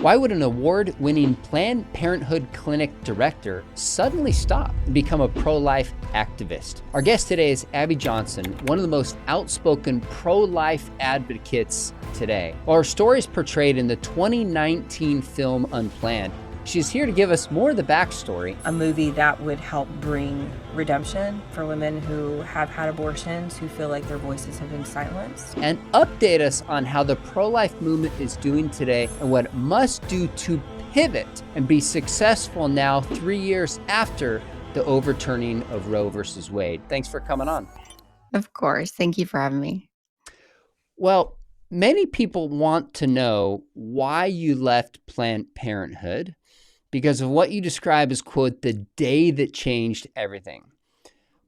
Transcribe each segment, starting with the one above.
Why would an award-winning Planned Parenthood clinic director suddenly stop and become a pro-life activist? Our guest today is Abby Johnson, one of the most outspoken pro-life advocates today. While her story is portrayed in the 2019 film Unplanned, she's here to give us more of the backstory. A movie that would help bring redemption for women who have had abortions, who feel like their voices have been silenced. And update us on how the pro-life movement is doing today and what it must do to pivot and be successful now 3 years after the overturning of Roe versus Wade. Thanks for coming on. Of course. Thank you for having me. Well, many people want to know why you left Planned Parenthood because of what you describe as, quote, the day that changed everything.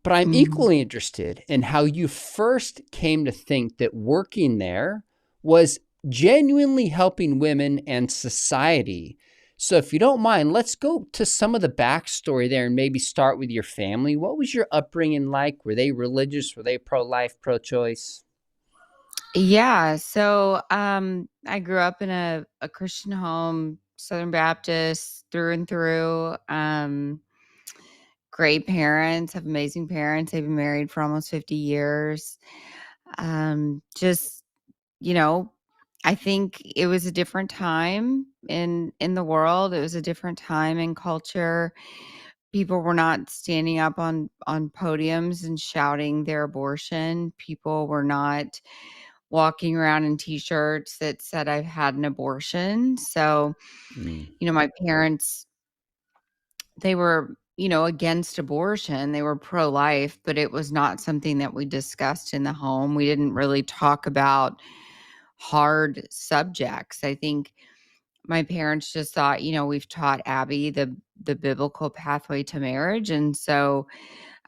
But I'm equally interested in how you first came to think that working there was genuinely helping women and society. So if you don't mind, let's go to some of the backstory there and maybe start with your family. What was your upbringing like? Were they religious? Were they pro-life, pro-choice? Yeah. So I grew up in a Christian home, Southern Baptist through and through. Great parents, have amazing parents. They've been married for almost 50 years. Just, you know, I think it was a different time in the world. It was a different time in culture. People were not standing up on podiums and shouting their abortion. People were not walking around in t-shirts that said I've had an abortion. So, my parents, they were, against abortion. They were pro-life, but it was not something that we discussed in the home. We didn't really talk about hard subjects. I think my parents just thought, we've taught Abby the biblical pathway to marriage. And so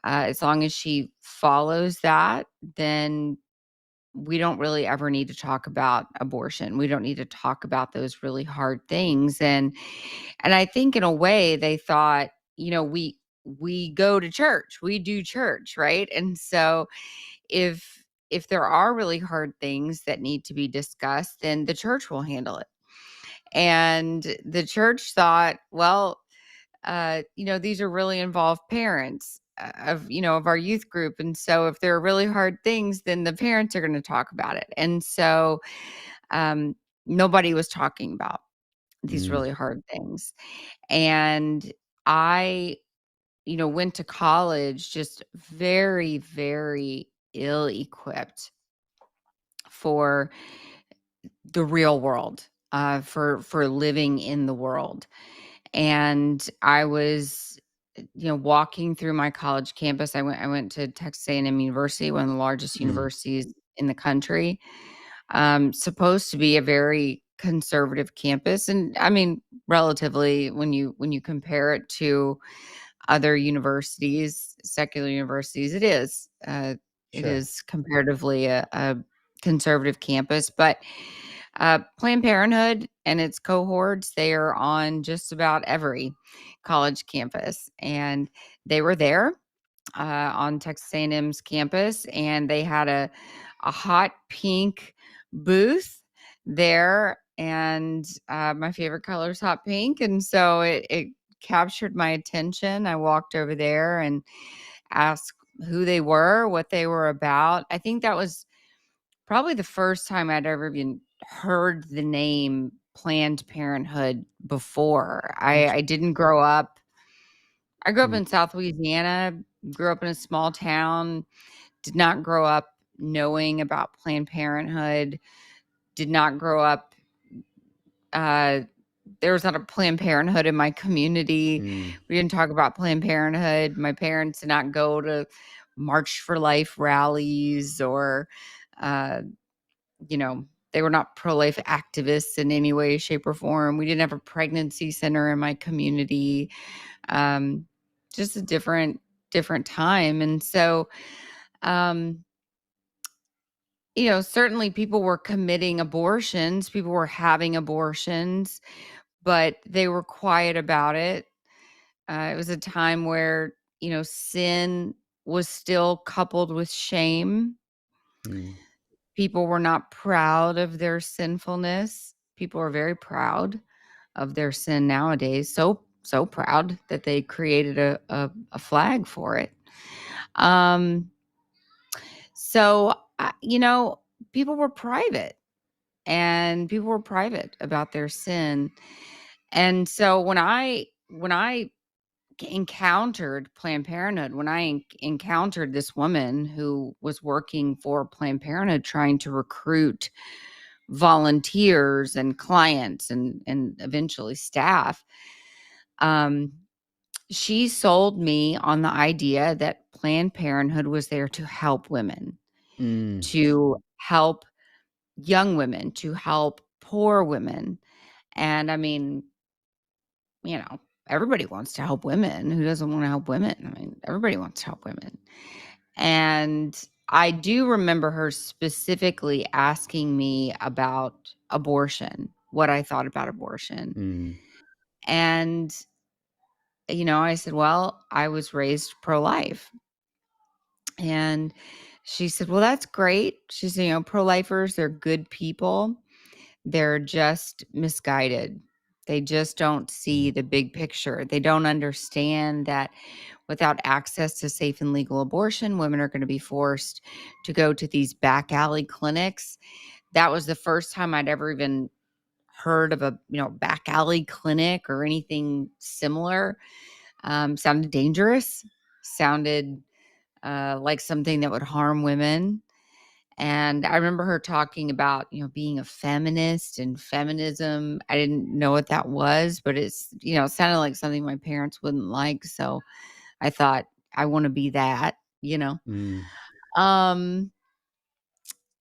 as long as she follows that, then we don't really ever need to talk about abortion. We don't need to talk about those really hard things. And I think in a way they thought, we go to church, we do church, right? And so if there are really hard things that need to be discussed, then the church will handle it. And the church thought, well, these are really involved parents of our youth group. And so if there are really hard things, then the parents are going to talk about it. And so um, nobody was talking about these really hard things. And I, went to college just very, very ill equipped for the real world, for living in the world. And I was, walking through my college campus. I went to Texas A&M University, one of the largest universities in the country. Supposed to be a very conservative campus, and I mean, relatively when you compare it to other universities, secular universities, it is. It is comparatively a conservative campus, but Planned Parenthood and its cohorts, they are on just about every college campus. And they were there on Texas A&M's campus, and they had a hot pink booth there. And my favorite color is hot pink. And so it captured my attention. I walked over there and asked who they were, what they were about. I think that was probably the first time I'd ever even heard the name Planned Parenthood before. I didn't grow up. I grew up in South Louisiana, grew up in a small town, did not grow up knowing about Planned Parenthood, did not grow up. There was not a Planned Parenthood in my community. We didn't talk about Planned Parenthood. My parents did not go to March for Life rallies or, they were not pro-life activists in any way, shape, or form. We didn't have a pregnancy center in my community. Just a different time. And so, certainly people were committing abortions, people were having abortions, but they were quiet about it. It was a time where, sin was still coupled with shame. People were not proud of their sinfulness. People were very proud of their sin nowadays. So proud that they created a flag for it. So people were private, and people were private about their sin. And so when I encountered Planned Parenthood, when I encountered this woman who was working for Planned Parenthood, trying to recruit volunteers and clients and eventually staff, she sold me on the idea that Planned Parenthood was there to help women, Mm. to help young women, to help poor women. And I mean, everybody wants to help women. Who doesn't want to help women? I mean, everybody wants to help women. And I do remember her specifically asking me about abortion, what I thought about abortion. Mm. And, I said, well, I was raised pro-life. And she said, well, that's great. She said, pro-lifers, they're good people. They're just misguided. They just don't see the big picture. They don't understand that without access to safe and legal abortion, women are going to be forced to go to these back alley clinics. That was the first time I'd ever even heard of a back alley clinic or anything similar. Sounded dangerous. Sounded like something that would harm women. And I remember her talking about, being a feminist and feminism. I didn't know what that was, but it sounded like something my parents wouldn't like. So I thought, I want to be that. Mm. Um,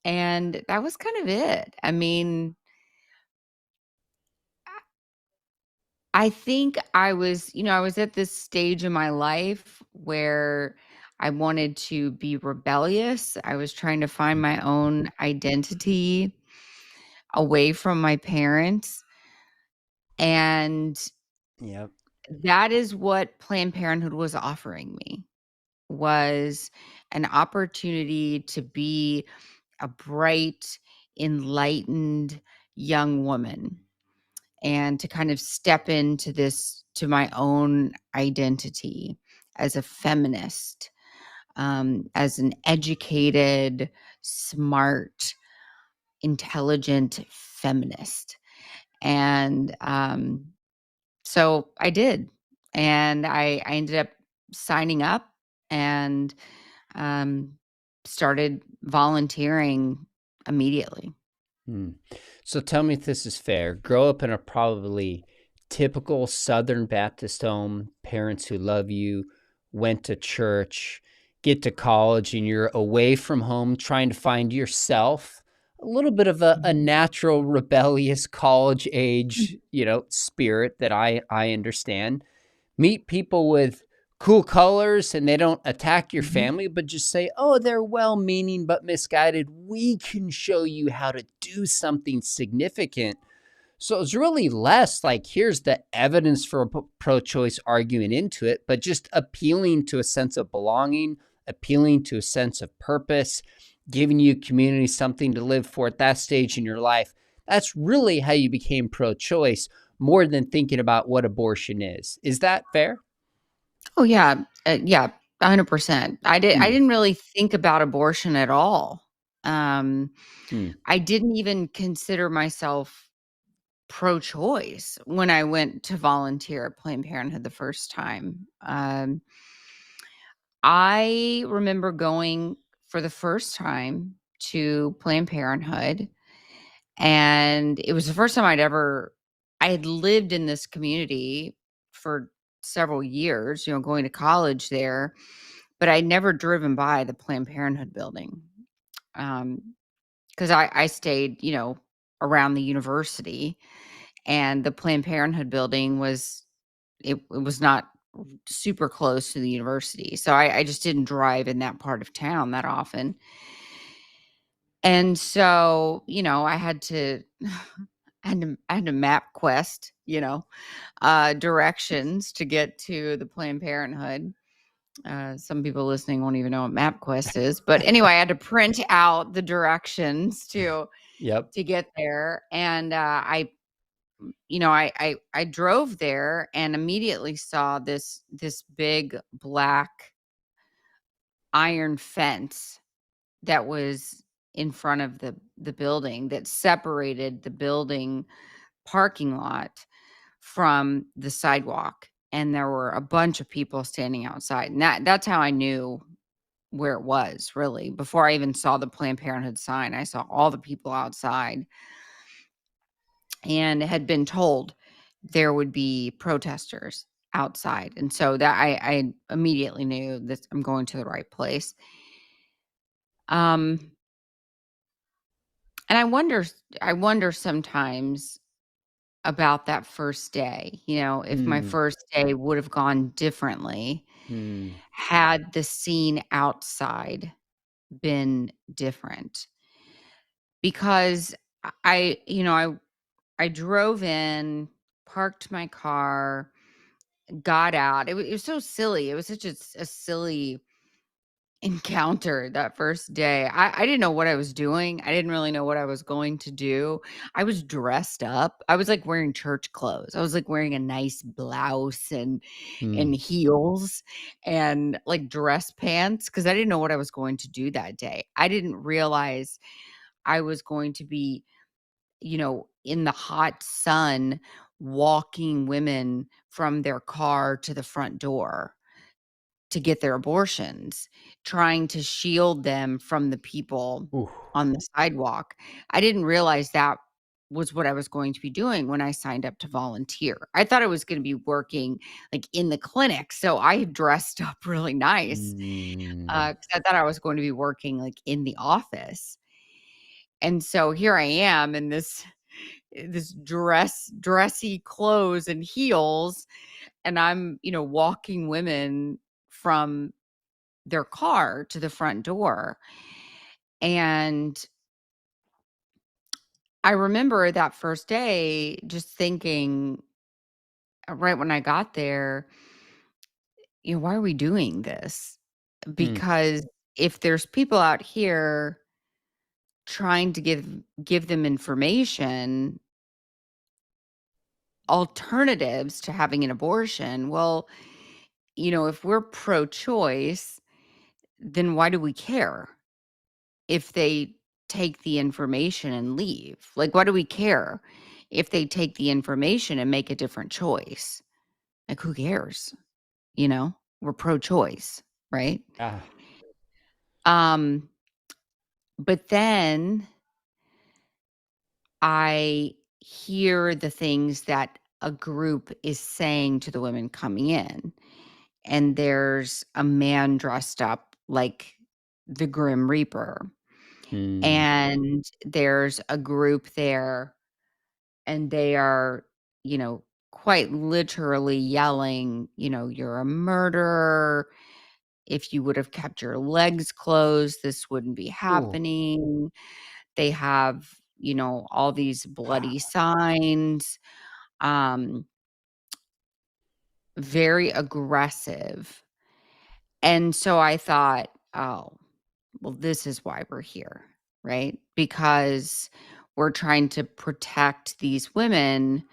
and that was kind of it. I mean, I think I was at this stage in my life where I wanted to be rebellious. I was trying to find my own identity away from my parents. And Yep. that is what Planned Parenthood was offering me, was an opportunity to be a bright, enlightened young woman and to kind of step into to my own identity as a feminist, as an educated, smart, intelligent feminist. And so I did. And I ended up signing up and um, started volunteering immediately. Mm. So tell me if this is fair. Grow up in a probably typical Southern Baptist home, parents who love you, went to church, get to college, and you're away from home trying to find yourself. A little bit of a Mhm. natural rebellious college age, spirit that I understand. Meet people with cool colors and they don't attack your Mhm. family, but just say, oh, they're well meaning but misguided. We can show you how to do something significant. So it's really less like, here's the evidence for a pro choice arguing into it, but just appealing to a sense of belonging, appealing to a sense of purpose, giving you community something to live for at that stage in your life. That's really how you became pro choice, more than thinking about what abortion is. Is that fair? Oh yeah, yeah, 100%. I Mm. didn't really think about abortion at all. Um, Mm. I didn't even consider myself pro-choice when I went to volunteer at Planned Parenthood the first time. I remember going for the first time to Planned Parenthood, and it was the first time I had lived in this community for several years, going to college there, but I'd never driven by the Planned Parenthood building. Because I stayed, around the university, and the Planned Parenthood building it was not super close to the university. So I just didn't drive in that part of town that often. And so, I had to I had to map quest, directions to get to the Planned Parenthood. Some people listening won't even know what MapQuest is, but anyway, I had to print out the directions to Yep. get there, and I I drove there and immediately saw this big black iron fence that was in front of the building that separated the building parking lot from the sidewalk, and there were a bunch of people standing outside, and that's how I knew where it was, really. Before I even saw the Planned Parenthood sign, I saw all the people outside and had been told there would be protesters outside, and so that I immediately knew that I'm going to the right place. Um, and I wonder sometimes about that first day, if my Hmm. first day would have gone differently Hmm. had the scene outside been different. Because I drove in, parked my car, got out. It was so silly. It was such a silly encounter that first day. I didn't know what I was doing. I didn't really know what I was going to do. I was dressed up. I was like wearing church clothes. I was like wearing a nice blouse and Hmm. heels and like dress pants because I didn't know what I was going to do that day. I didn't realize I was going to be, in the hot sun walking women from their car to the front door to get their abortions, trying to shield them from the people Ooh. on the sidewalk. I didn't realize that was what I was going to be doing when I signed up to volunteer. I thought I was going to be working like in the clinic. So I dressed up really nice Hmm. because I thought I was going to be working like in the office. And so here I am in this dressy clothes and heels, and I'm, walking women from their car to the front door. And I remember that first day just thinking, right when I got there, why are we doing this? Hmm. Because if there's people out here trying to give them information, alternatives to having an abortion, well, if we're pro-choice, then why do we care if they take the information and leave? Like, why do we care if they take the information and make a different choice? Like, who cares? We're pro-choice, right? Ah. Um, but then I hear the things that a group is saying to the women coming in. And there's a man dressed up like the Grim Reaper. Hmm. And there's a group there, and they are, quite literally yelling, "You're a murderer. If you would have kept your legs closed, this wouldn't be Ooh. happening." They have, all these bloody Wow. signs, um, very aggressive. And so I thought, "Oh, well, this is why we're here, right? Because we're trying to protect these women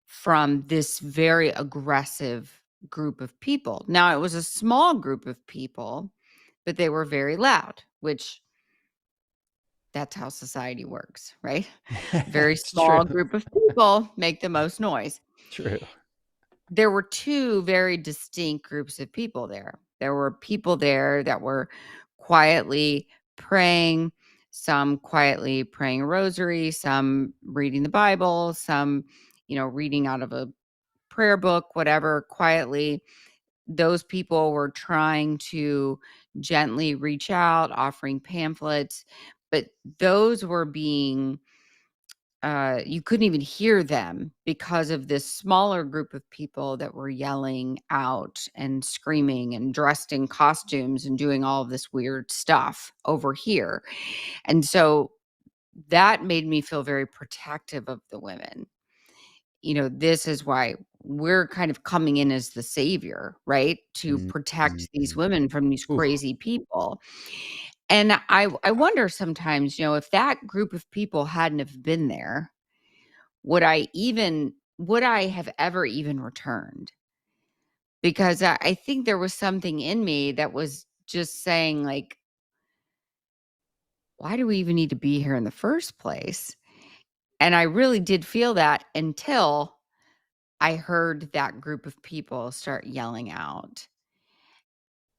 from this very aggressive group of people." Now, it was a small group of people, but they were very loud, which that's how society works, right? Very It's true. small group of people make the most noise. True. There were two very distinct groups of people there. There were people there that were quietly praying, some quietly praying a rosary, some reading the Bible, some, reading out of a prayer book, whatever, quietly. Those people were trying to gently reach out, offering pamphlets, but those were being you couldn't even hear them because of this smaller group of people that were yelling out and screaming and dressed in costumes and doing all of this weird stuff over here. And so that made me feel very protective of the women. This is why we're kind of coming in as the savior, right? To Mm, protect these mm. women from these Ooh. crazy people. And I wonder sometimes, if that group of people hadn't have been there, would I have ever even returned? Because I think there was something in me that was just saying, like, why do we even need to be here in the first place? And I really did feel that until I heard that group of people start yelling out.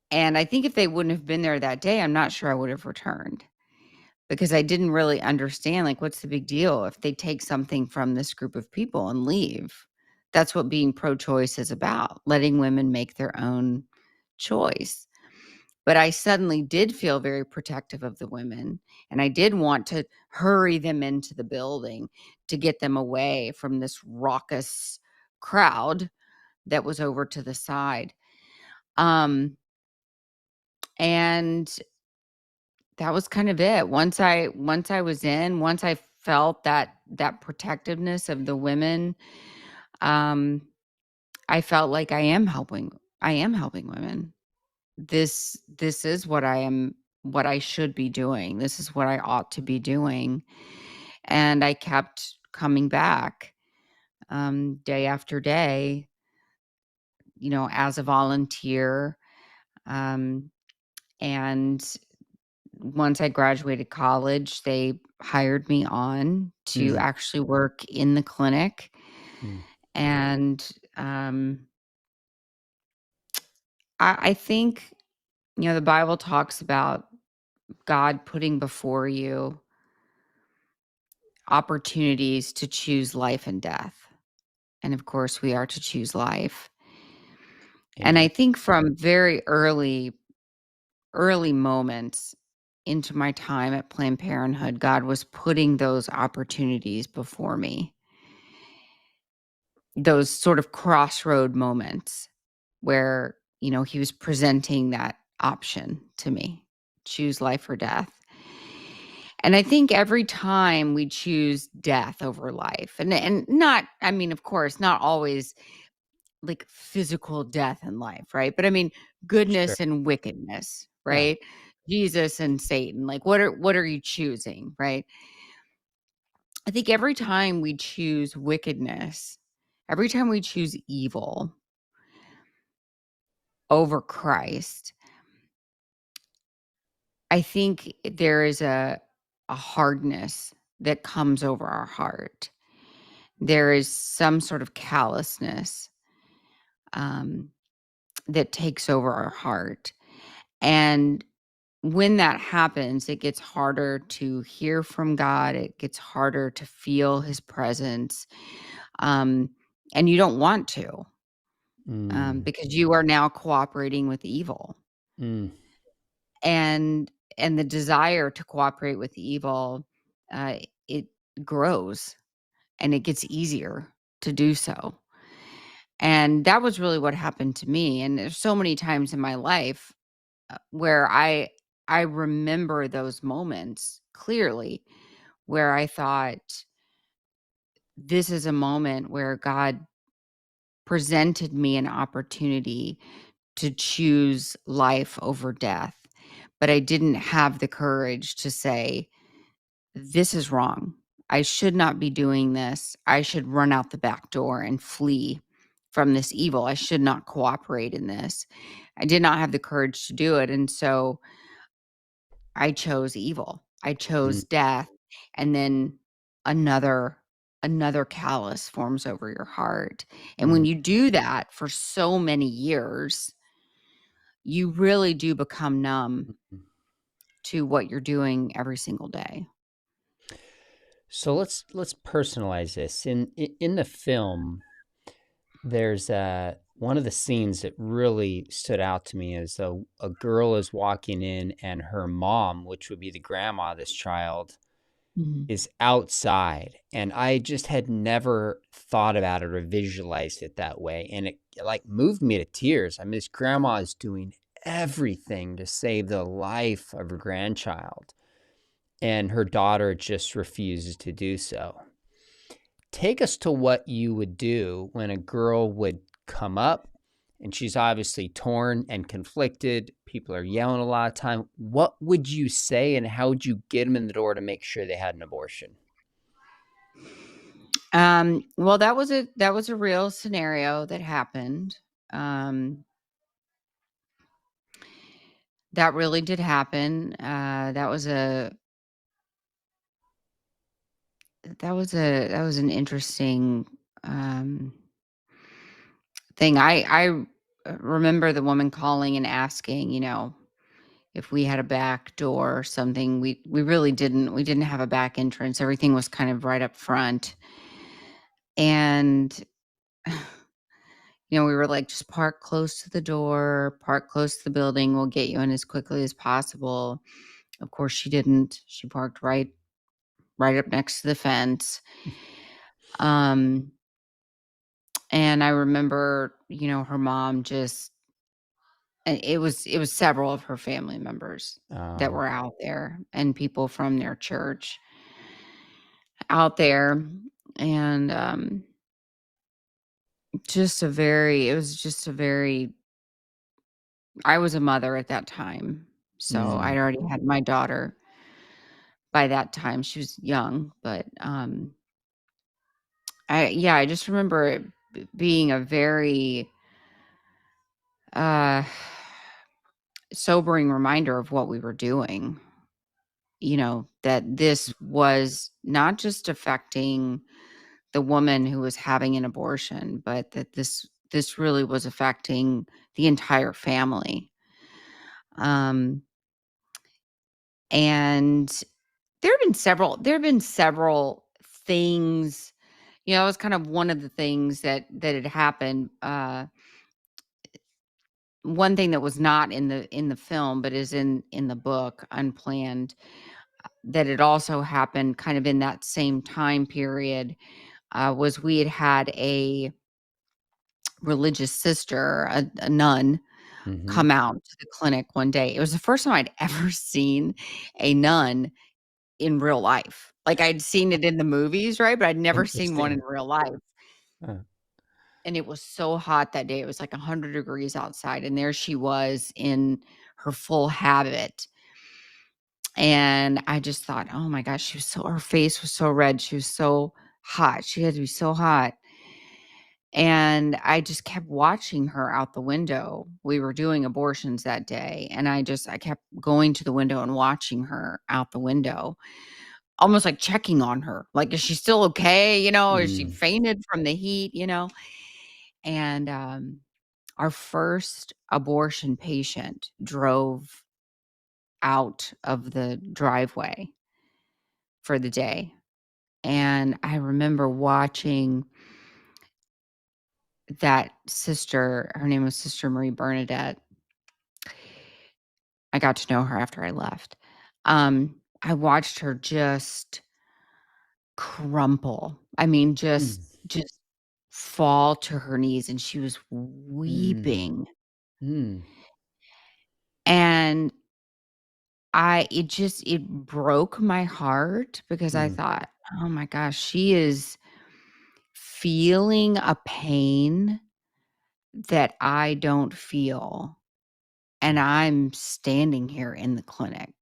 And I think if they wouldn't have been there that day, I'm not sure I would have returned, because I didn't really understand, like, what's the big deal if they take something from this group of people and leave? That's what being pro-choice is about, letting women make their own choice. But I suddenly did feel very protective of the women, and I did want to hurry them into the building to get them away from this raucous crowd that was over to the side. Um, and that was kind of it. Once I felt that protectiveness of the women, um, I felt like I am helping women. This is what I should be doing. This is what I ought to be doing. And I kept coming back, day after day, as a volunteer. Um, and once I graduated college, they hired me on to Mm, actually work in the clinic. mm, And I think, the Bible talks about God putting before you opportunities to choose life and death. And of course, we are to choose life. And I amen. think from very early moments into my time at Planned Parenthood, God was putting those opportunities before me, those sort of crossroad moments where, he was presenting that option to me, choose life or death. And I think every time we choose death over life, and not, I mean, of course, not always like physical death in life, right? But I mean, Sure. goodness and wickedness, Yeah. right? Jesus and Satan. Like, what are you choosing, right? I think every time we choose wickedness, every time we choose evil over Christ, I think there is a hardness that comes over our heart. There is some sort of callousness, um, that takes over our heart. And when that happens, it gets harder to hear from God. It gets harder to feel his presence. Um, and you don't want to, Mm, because you are now cooperating with evil. mm, And the desire to cooperate with evil, it grows, and it gets easier to do so. And that was really what happened to me. And there's so many times in my life, where I remember those moments clearly, where I thought, this is a moment where God presented me an opportunity to choose life over death. But I didn't have the courage to say, this is wrong. I should not be doing this. I should run out the back door and flee from this evil. I should not cooperate in this. I did not have the courage to do it. And so I chose evil. I mm, chose death. And then another another callus forms over your heart. And when mm. you do that for so many years, you really do become numb Mm. to what you're doing every single day. So let's personalize this. In the film, there's one of the scenes that really stood out to me is a girl is walking in and her mom, which would be the grandma of this child, Mhm. is outside. And I just had never thought about it or visualized it that way. And it like moved me to tears. I mean, this grandma is doing everything to save the life of her grandchild, and her daughter just refuses to do so. Take us to what you would do when a girl would come up and she's obviously torn and conflicted. People are yelling a lot of time. What would you say and how would you get them in the door to make sure they had an abortion? Well, that was a real scenario that happened. Um, that really did happen. That was an interesting um, thing. I remember the woman calling and asking, if we had a back door or something. We really didn't. We didn't have a back entrance. Everything was kind of right up front, and we were like, just park close to the door, park close to the building. We'll get you in as quickly as possible. Of course, she didn't. She parked right up next to the fence. Um, and I remember, her mom just, and it was several of her family members that Oh. were out there, and people from their church out there, and it was just a very. I was a mother at that time, so I'd Mm. already had my daughter by that time. She was young, but I just remember it being a very uh sobering reminder of what we were doing. That this was not just affecting the woman who was having an abortion, but that this really was affecting the entire family. Um, and there have been several things. It was kind of one of the things that had happened. One thing that was not in the film, but is in the book, Unplanned, that had also happened kind of in that same time period, was we had a religious sister, a nun, Mhm. come out to the clinic one day. It was the first time I'd ever seen a nun in real life. Like, I'd seen it in the movies, right? But I'd never seen one in Interesting. real life. Huh. And it was so hot that day. It was like 100 degrees outside. And there she was in her full habit. And I just thought, oh my gosh, her face was so red. She was so hot. She had to be so hot. And I just kept watching her out the window. We were doing abortions that day. And I kept going to the window and watching her out the window, almost like checking on her. Like, is she still okay? Is she Mm. fainted from the heat? And our first abortion patient drove out of the driveway for the day. And I remember watching that sister. Her name was Sister Marie Bernadette. I got to know her after I left. I watched her just crumple. I mean, Mm. just fall to her knees, and she was Mm. weeping. Mm. And it broke my heart because I Mm. thought, "Oh my gosh, she is feeling a pain that I don't feel, and Mm. I'm standing here in the clinic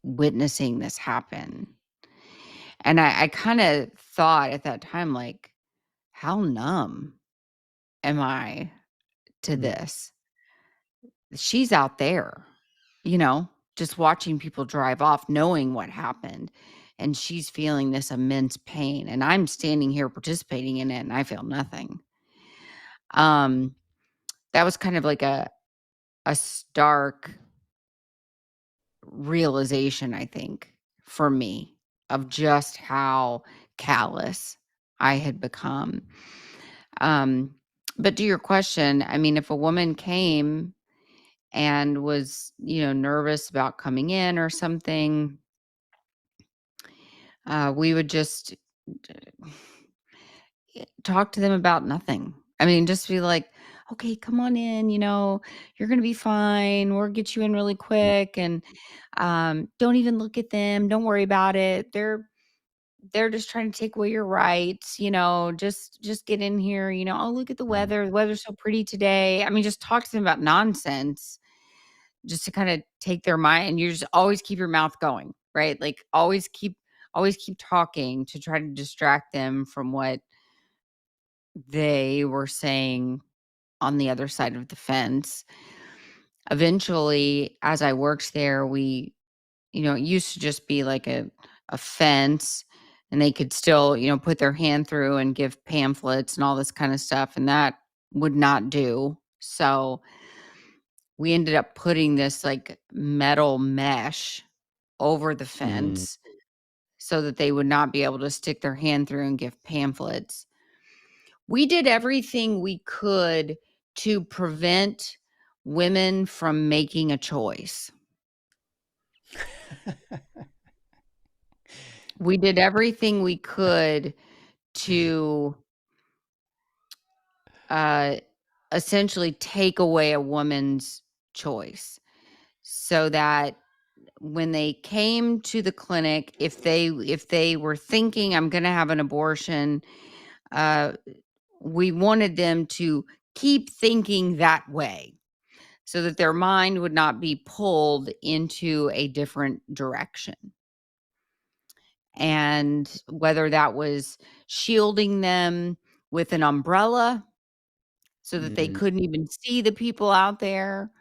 witnessing this happen." And I kinda thought at that time, like, "How numb am I to Mm. this?" She's out there, you know, just watching people drive off, knowing what happened, and she's feeling this immense pain, and I'm standing here participating in it, and I feel nothing. Um, that was kind of like a stark realization, I think, for me, of just how callous I had become. Um, but to your question, I mean, if a woman came and was, nervous about coming in or something, we would just talk to them about nothing. I mean, just be like, okay, come on in, you're going to be fine. We'll get you in really Mm. quick. And don't even look at them. Don't worry about it. They're just trying to take away your rights, just get in here, oh, look at the Mm. weather. The weather's so pretty today. I mean, just talk to them about nonsense just to kind of take their mind. And you just always keep your mouth going, right? Like, always always keep talking to try to distract them from what they were saying on the other side of the fence. Eventually, as I worked there, it used to just be like a fence, and they could still, put their hand through and give pamphlets and all this kind of stuff, and that would not do. So we ended up putting this like metal mesh over the Mm. fence so that they would not be able to stick their hand through and give pamphlets. We did everything we could to prevent women from making a choice. We did everything we could to uh, essentially take away a woman's choice, so that when they came to the clinic, if they were thinking, I'm going to have an abortion, uh, we wanted them to keep thinking that way, so that their mind would not be pulled into a different direction. And whether that was shielding them with an umbrella so that they Mm. couldn't even see the people out there,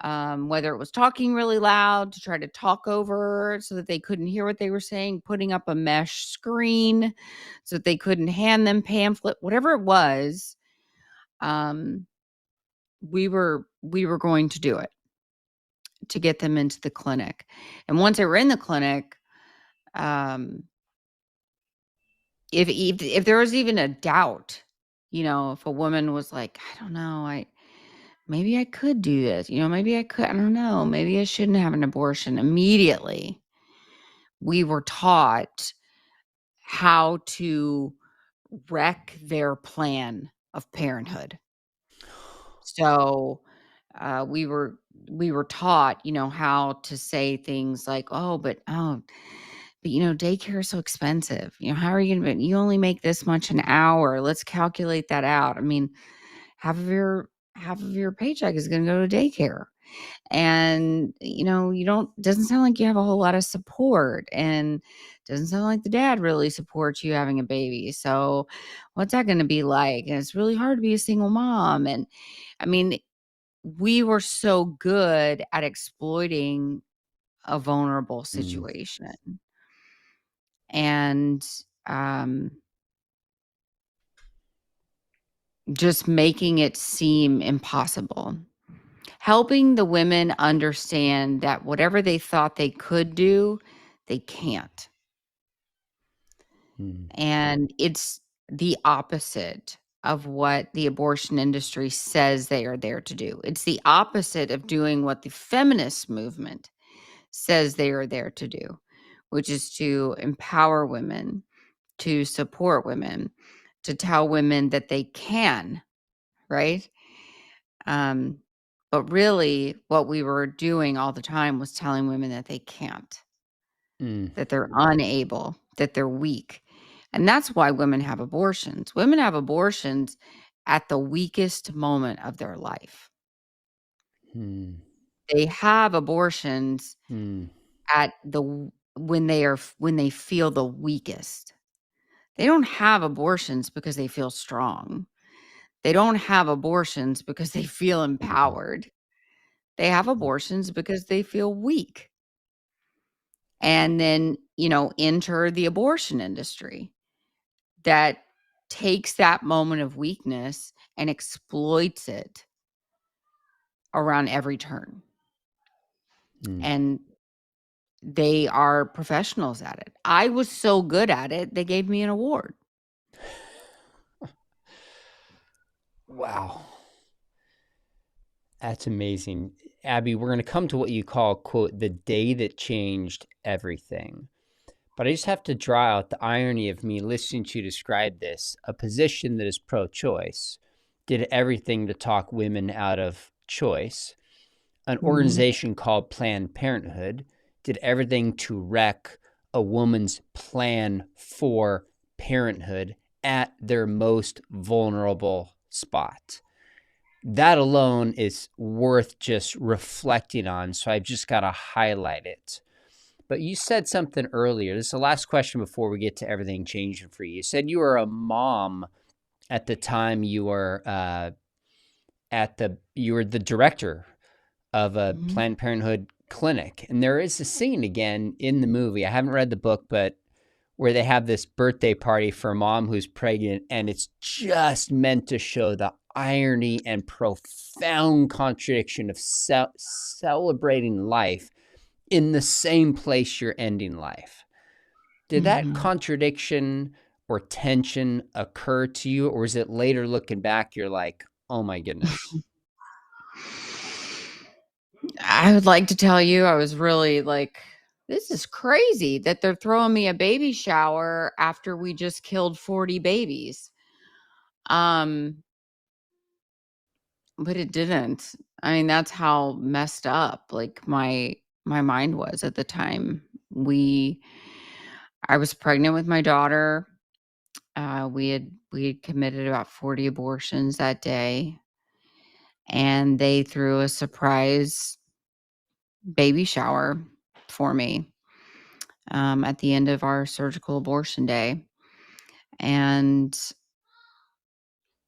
whether it was talking really loud to try to talk over so that they couldn't hear what they were saying, putting up a mesh screen so that they couldn't hand them pamphlet, whatever it was, um, we were going to do it to get them into the clinic. And once they were in the clinic, um, if there was even a doubt, if a woman was like, I don't know, maybe I could do this, maybe I could, I don't know, maybe I shouldn't have an abortion, immediately we were taught how to wreck their plan of parenthood. So we were taught, how to say things like, but daycare is so expensive. How are you gonna, you only make this much an hour. Let's calculate that out. I mean, half of your paycheck is gonna go to daycare. And you don't doesn't sound like you have a whole lot of support, and doesn't sound like the dad really supports you having a baby. So what's that gonna be like? And it's really hard to be a single mom. And I mean, we were so good at exploiting a vulnerable Mm. situation, and um, just making it seem impossible. Helping the women understand that whatever they thought they could do, they can't. Mm. And it's the opposite of what the abortion industry says they are there to do. It's the opposite of doing what the feminist movement says they are there to do, which is to empower women, to support women, to tell women that they can, right? Um, but really, what we were doing all the time was telling women that they can't, Mm. that they're unable, that they're weak. And that's why women have abortions. Women have abortions at the weakest moment of their life. Mm. They have abortions Mm. at when they feel the weakest. They don't have abortions because they feel strong. They don't have abortions because they feel empowered. They have abortions because they feel weak. And then, enter the abortion industry that takes that moment of weakness and exploits it around every turn. Mm. And they are professionals at it. I was so good at it, they gave me an award. Wow. That's amazing. Abby, we're going to come to what you call, quote, the day that changed everything. But I just have to draw out the irony of me listening to you describe this. A position that is pro choice did everything to talk women out of choice. An Mhm. organization called Planned Parenthood did everything to wreck a woman's plan for parenthood at their most vulnerable spot. That alone is worth just reflecting on. So I've just got to highlight it. but you said something earlier. This is the last question before we get to everything changing for you. You said you were a mom at the time you were you were the director of a Mhm. Planned Parenthood clinic. And there is a scene again in the movie. I haven't read the book, but where they have this birthday party for a mom who's pregnant, and it's just meant to show the irony and profound contradiction of celebrating life in the same place you're ending life. Did that Mhm. contradiction or tension occur to you, or is it later looking back, you're like, oh my goodness? I would like to tell you I was really like, this is crazy that they're throwing me a baby shower after we just killed 40 babies. Um, but it didn't. I mean, that's how messed up like my mind was at the time. I was pregnant with my daughter. We had committed about 40 abortions that day, and they threw a surprise baby shower for me at the end of our surgical abortion day. And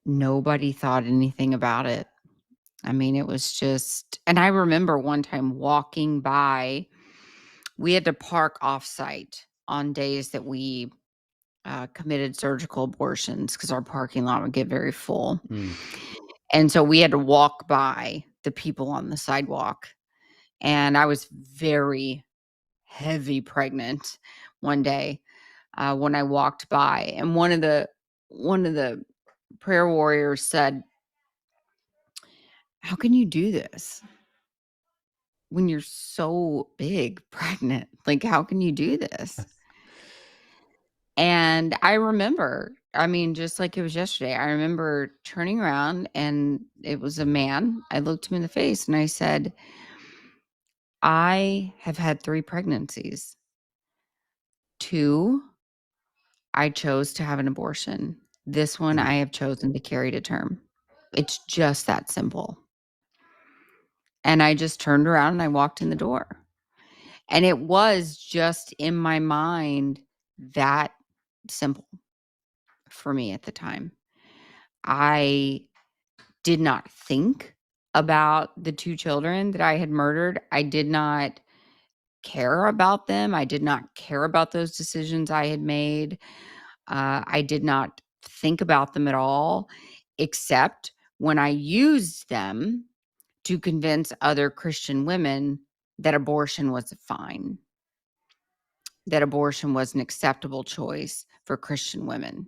nobody thought anything about it. I mean, it was just, and I remember one time walking by, we had to park offsite on days that we committed surgical abortions because our parking lot would get very full. Mm. And so we had to walk by the people on the sidewalk. And I was very heavy pregnant one day when I walked by, and one of the prayer warriors said, "How can you do this when you're so big pregnant? Like, how can you do this?" And I remember, I mean, just like it was yesterday, I remember turning around and it was a man. I looked him in the face and I said, "I have had 3 pregnancies. 2, I chose to have an abortion. This one Mm. I have chosen to carry to term. It's just that simple." And I just turned around and I walked in the door. And it was just in my mind that simple for me at the time. I did not think about the 2 children that I had murdered. I did not care about them. I did not care about those decisions I had made. I did not think about them at all, except when I used them to convince other Christian women that abortion was fine, that abortion was an acceptable choice for Christian women.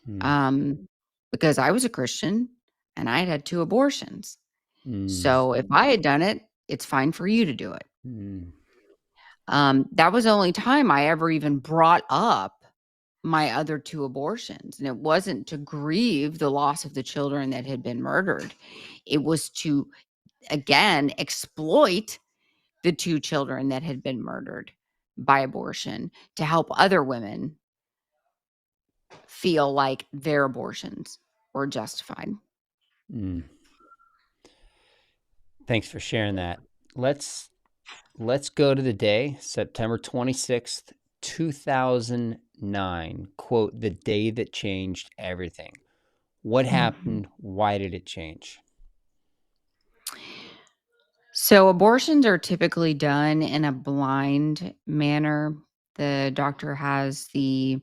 Mm. Um, because I was a Christian and I had had 2 abortions. Mm. So if I had done it, it's fine for you to do it. Mm. That was the only time I ever even brought up my other 2 abortions, and it wasn't to grieve the loss of the children that had been murdered. It was to, again, exploit the 2 children that had been murdered by abortion to help other women feel like their abortions were justified. Mm. Thanks for sharing that. Let's go to the day, September 26th, 2009. Quote, the day that changed everything. What Mhm. happened? Why did it change? So abortions are typically done in a blind manner. The doctor has the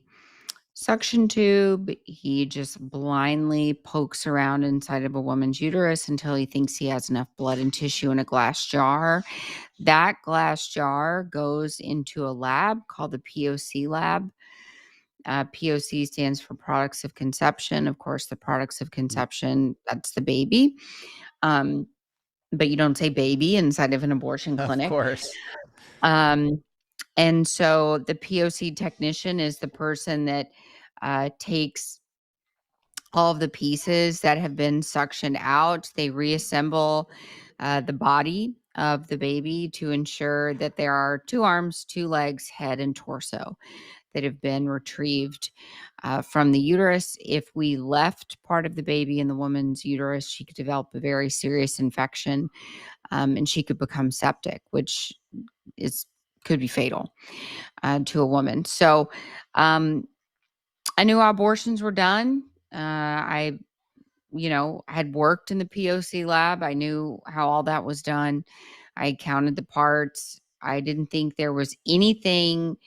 suction tube. He just blindly pokes around inside of a woman's uterus until he thinks he has enough blood and tissue in a glass jar. That glass jar goes into a lab called the POC lab. POC stands for products of conception. Of course, the products of Mm. conception, that's the baby. Um, but you don't say baby inside of an abortion Of clinic. course. Um, and so the POC technician is the person that takes all of the pieces that have been suctioned out. They reassemble the body of the baby to ensure that there are 2 arms, 2 legs, head, and torso that have been retrieved from the uterus. If we left part of the baby in the woman's uterus, she could develop a very serious infection and she could become septic, which is could be fatal to a woman. So um, I knew abortions were done. I had worked in the POC lab. I knew how all that was done. I counted the parts. I didn't think there was anything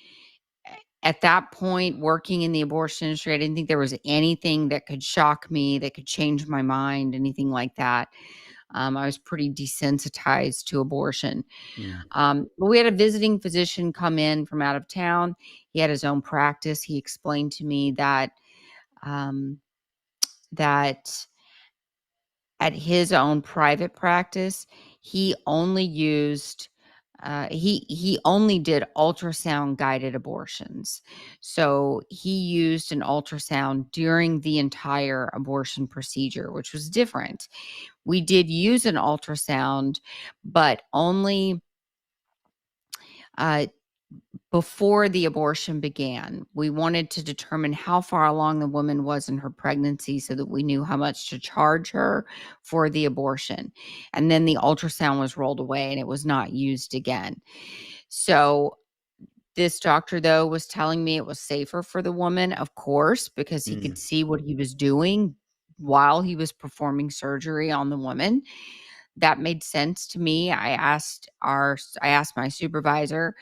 at that point working in the abortion industry. I didn't think there was anything that could shock me, that could change my mind, anything like that. I was pretty desensitized to abortion. Mm. But we had a visiting physician come in from out of town. He had his own practice. He explained to me um, that at his own private practice, he only used he only did ultrasound guided abortions. So he used an ultrasound during the entire abortion procedure, which was different. We did use an ultrasound, but only uh, before the abortion began. We wanted to determine how far along the woman was in her pregnancy so that we knew how much to charge her for the abortion. And then the ultrasound was rolled away and it was not used again. So this doctor, though, was telling me it was safer for the woman, of course, because he could Mm. see what he was doing while he was performing surgery on the woman. That made sense to me. I asked my supervisor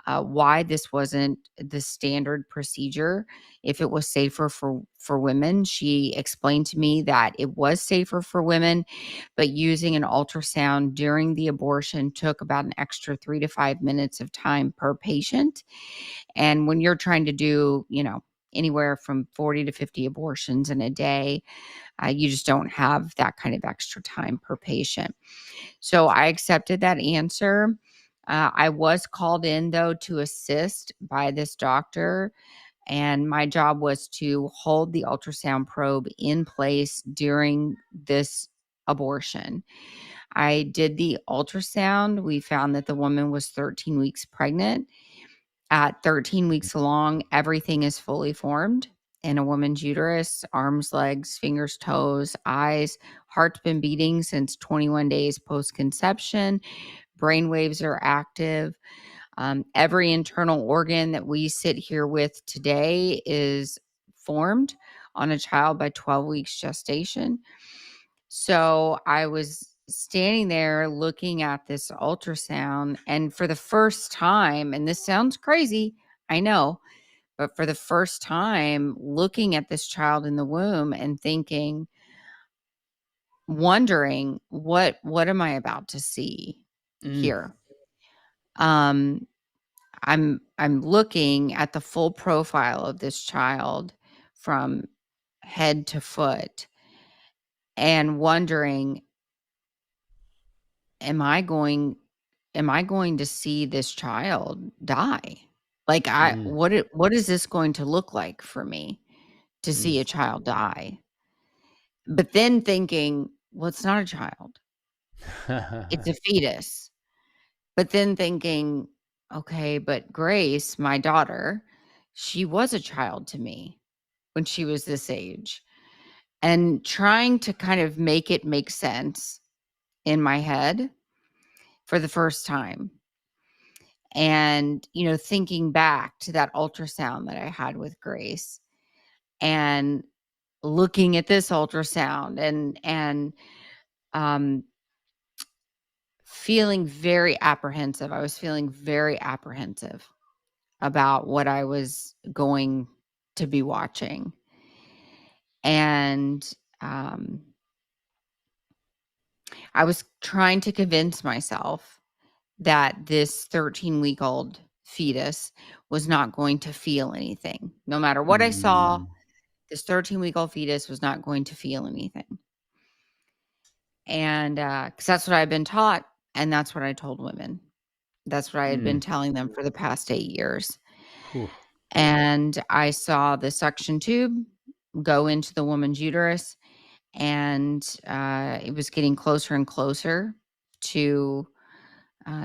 why this wasn't the standard procedure, if it was safer for women. She explained to me that it was safer for women, but using an ultrasound during the abortion took about an extra 3 to 5 minutes of time per patient. And when you're trying to do, anywhere from 40 to 50 abortions in a day, you just don't have that kind of extra time per patient. So I accepted that answer. I was called in, though, to assist by this doctor, and my job was to hold the ultrasound probe in place during this abortion. I did the ultrasound. We found that the woman was 13 weeks pregnant. At 13 weeks along, everything is fully formed in a woman's uterus: arms, legs, fingers, toes, eyes. Heart's been beating since 21 days post conception. Brain waves are active. Every internal organ that we sit here with today is formed on a child by 12 weeks gestation. So I was standing there looking at this ultrasound, and for the first time, and this sounds crazy, I know, but for the first time, looking at this child in the womb and wondering, what am I about to see Mm. here? Um, I'm looking at the full profile of this child from head to foot and wondering, am I going to see this child die? Like, Mm. what is this going to look like for me to Mm. see a child die? But then thinking, well, it's not a child. It's a fetus. But then thinking, okay, but Grace, my daughter, she was a child to me when she was this age. And trying to kind of make it make sense in my head for the first time. And, thinking back to that ultrasound that I had with Grace and looking at this ultrasound and um, feeling very apprehensive. I was feeling very apprehensive about what I was going to be watching. And I was trying to convince myself that this 13-week-old fetus was not going to feel anything. No matter what I saw, Mm. this 13-week-old fetus was not going to feel anything. And because that's what I've been taught, and that's what I told women. That's what I had been Mm. telling them for the past 8 years. Whew. And I saw the suction tube go into the woman's uterus, and it was getting closer and closer to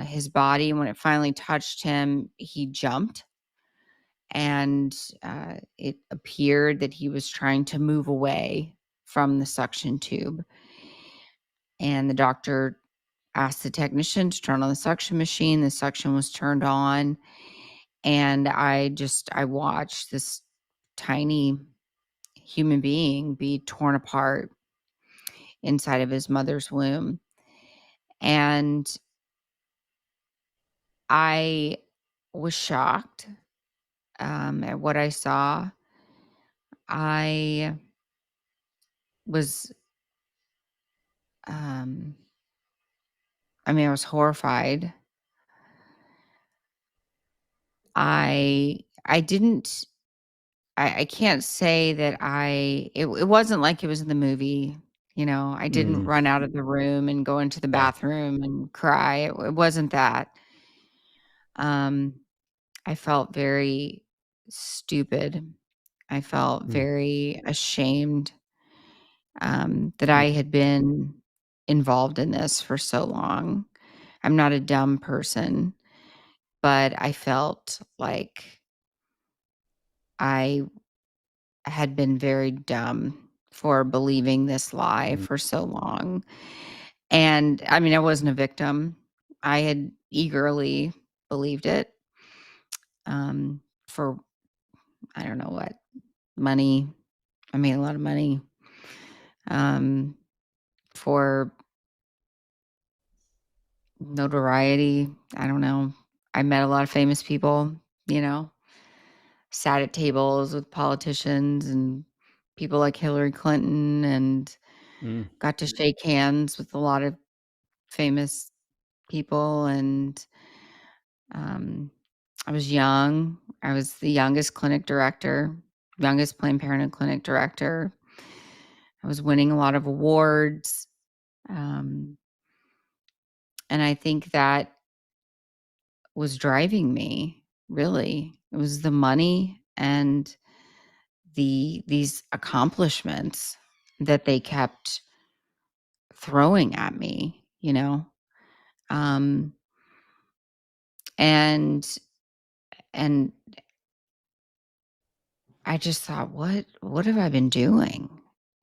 his body. And when it finally touched him, he jumped, and it appeared that he was trying to move away from the suction tube. And the doctor asked the technician to turn on the suction machine. The suction was turned on, and I watched this tiny human being be torn apart inside of his mother's womb. And I was shocked at what I saw. I was, um, I was horrified. I didn't, I can't say that it wasn't like it was in the movie. I didn't Mm. run out of the room and go into the Yeah. bathroom and cry. It wasn't that. Um, I felt very stupid. I felt Mm. very ashamed that I Mm. had been involved in this for so long. I'm not a dumb person, but I felt like I had been very dumb for believing this lie Mm. for so long. And I wasn't a victim. I had eagerly believed it for, I don't know what, money. I made a lot of money um, for notoriety. I don't know. I met a lot of famous people, you know, sat at tables with politicians and people like Hillary Clinton, and Mm. got to shake hands with a lot of famous people. And um, I was young. I was the youngest clinic director, youngest Planned Parenthood clinic director. I was winning a lot of awards. Um, and I think that was driving me, really. It was the money and these accomplishments that they kept throwing at me, you know? Um, and and I just thought, what have I been doing?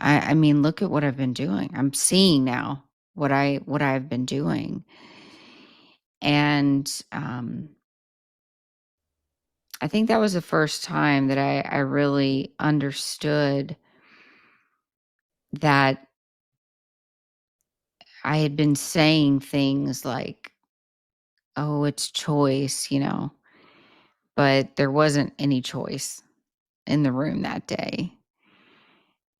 Look at what I've been doing. I'm seeing now what I've been doing. And I think that was the first time that I really understood that I had been saying things like, "Oh, it's choice," but there wasn't any choice in the room that day.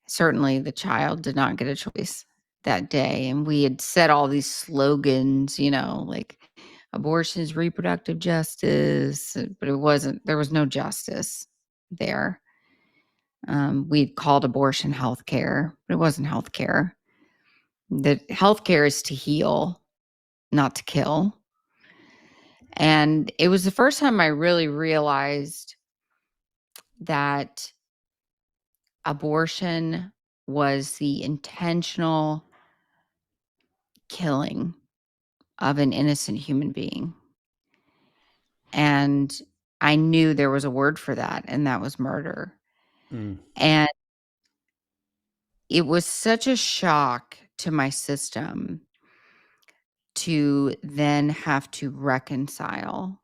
Certainly, the child did not get a choice that day, and we had said all these slogans, like abortion is reproductive justice, but it wasn't. There was no justice there. We called abortion health care, but it wasn't health care. The health care is to heal, not to kill. And it was the first time I really realized that abortion was the intentional killing of an innocent human being. And I knew there was a word for that, and that was murder. Mm. And it was such a shock to my system to then have to reconcile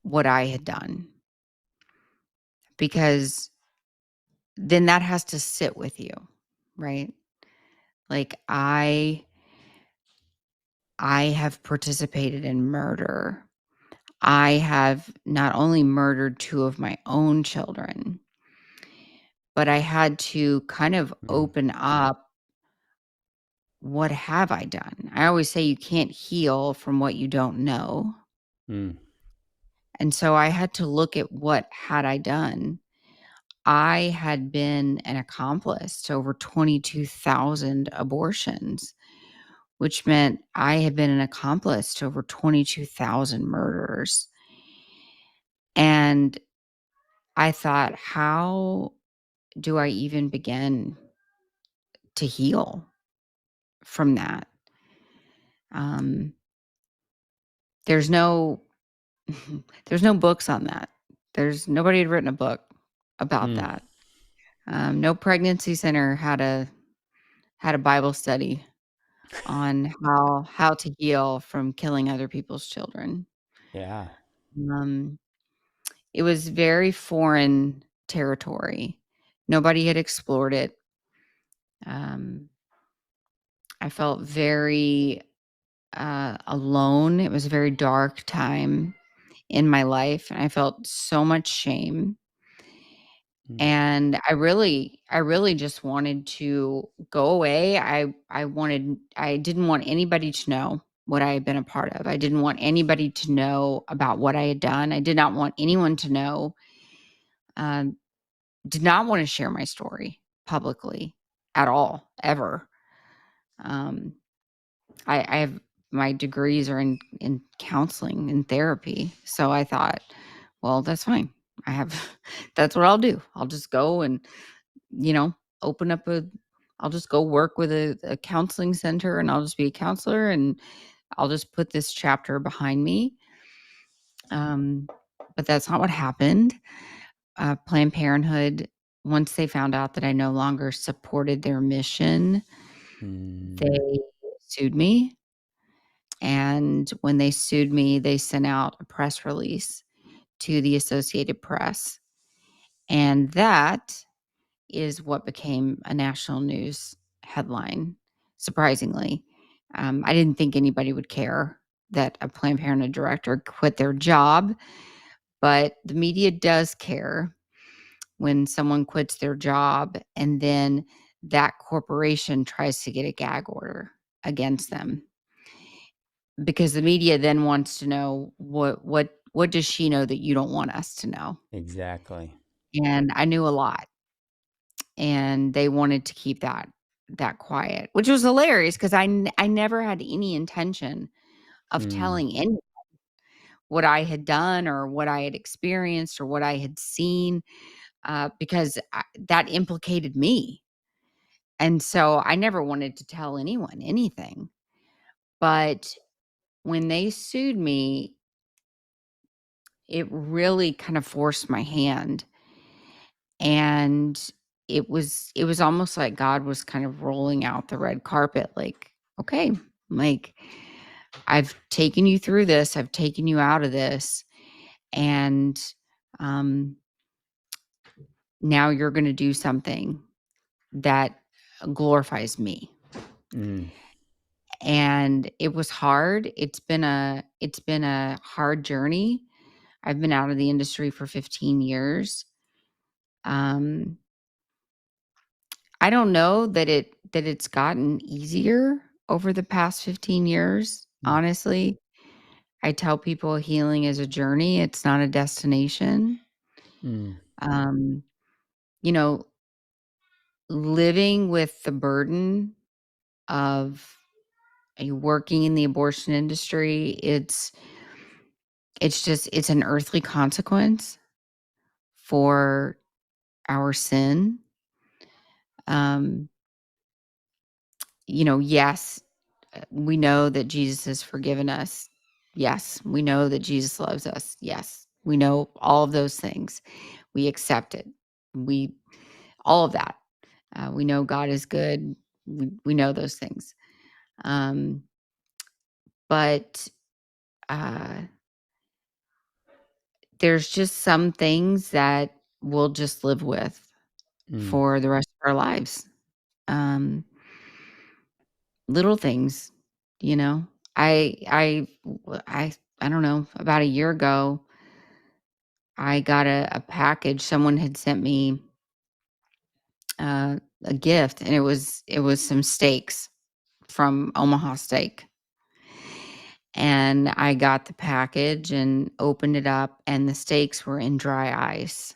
what I had done, because then that has to sit with you, right? Like I have participated in murder. I have not only murdered two of my own children, but I had to kind of Mm. open up, what have I done? I always say you can't heal from what you don't know. Mm. And so I had to look at, what had I done? I had been an accomplice to over 22,000 abortions, which meant I had been an accomplice to over 22,000 murders. And I thought, how do I even begin to heal from that? Um, there's no there's no books on that. There's nobody had written a book about Mm. that. No pregnancy center had a Bible study on how to heal from killing other people's children. Yeah. Um, it was very foreign territory. Nobody had explored it. Um, I felt very alone. It was a very dark time in my life, and I felt so much shame. Mm. And I really just wanted to go away. I didn't want anybody to know what I had been a part of. I didn't want anybody to know about what I had done. I did not want anyone to know. Um, did not want to share my story publicly at all, ever. Um, I have my degrees are in counseling and therapy, so I thought, well, that's fine. I have that's what I'll do. I'll just go and you know, open up a I'll just go work with a counseling center and I'll just be a counselor and I'll just put this chapter behind me. Um, but that's not what happened. Planned Parenthood, once they found out that I no longer supported their mission, Mm. they sued me. And when they sued me, they sent out a press release to the Associated Press. And that is what became a national news headline, surprisingly. I didn't think anybody would care that a Planned Parenthood director quit their job, but the media does care when someone quits their job and then that corporation tries to get a gag order against them because the media then wants to know what does she know that you don't want us to know. Exactly. And I knew a lot. And they wanted to keep that quiet, which was hilarious because I never had any intention of Mm. telling anyone what I had done or what I had experienced or what I had seen, because that implicated me, and so I never wanted to tell anyone anything. But when they sued me, it really kind of forced my hand, and it was almost like God was kind of rolling out the red carpet, like, okay, like I've taken you through this, I've taken you out of this, and um, now you're going to do something that glorifies me. Mm. And it was hard. It's been a hard journey. I've been out of the industry for 15 years. Um, I don't know that it's gotten easier over the past 15 years, Mm. honestly. I tell people healing is a journey, it's not a destination. Mm. Um, you know, living with the burden of working in the abortion industry, it's an earthly consequence for our sin. Um, yes, we know that Jesus has forgiven us. Yes, we know that Jesus loves us. Yes, we know all of those things. We accept it. We all of that. We know God is good. We know those things. Um, but uh, there's just some things that we'll just live with Mm. for the rest of our lives. Um, little things, you know. I I I don't know. About a year ago, I got a package. Someone had sent me a gift, and it was some steaks from Omaha Steak. And I got the package and opened it up, and the steaks were in dry ice.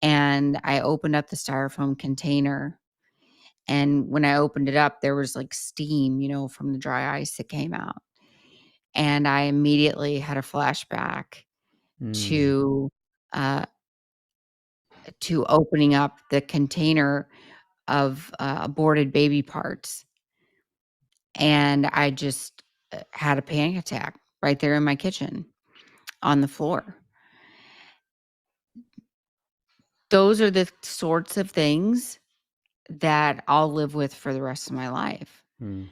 And I opened up the styrofoam container, and when I opened it up, there was like steam, from the dry ice that came out. And I immediately had a flashback Mm. to uh, to opening up the container of aborted baby parts, and I just had a panic attack right there in my kitchen on the floor. Those are the sorts of things that I'll live with for the rest of my life. Mm.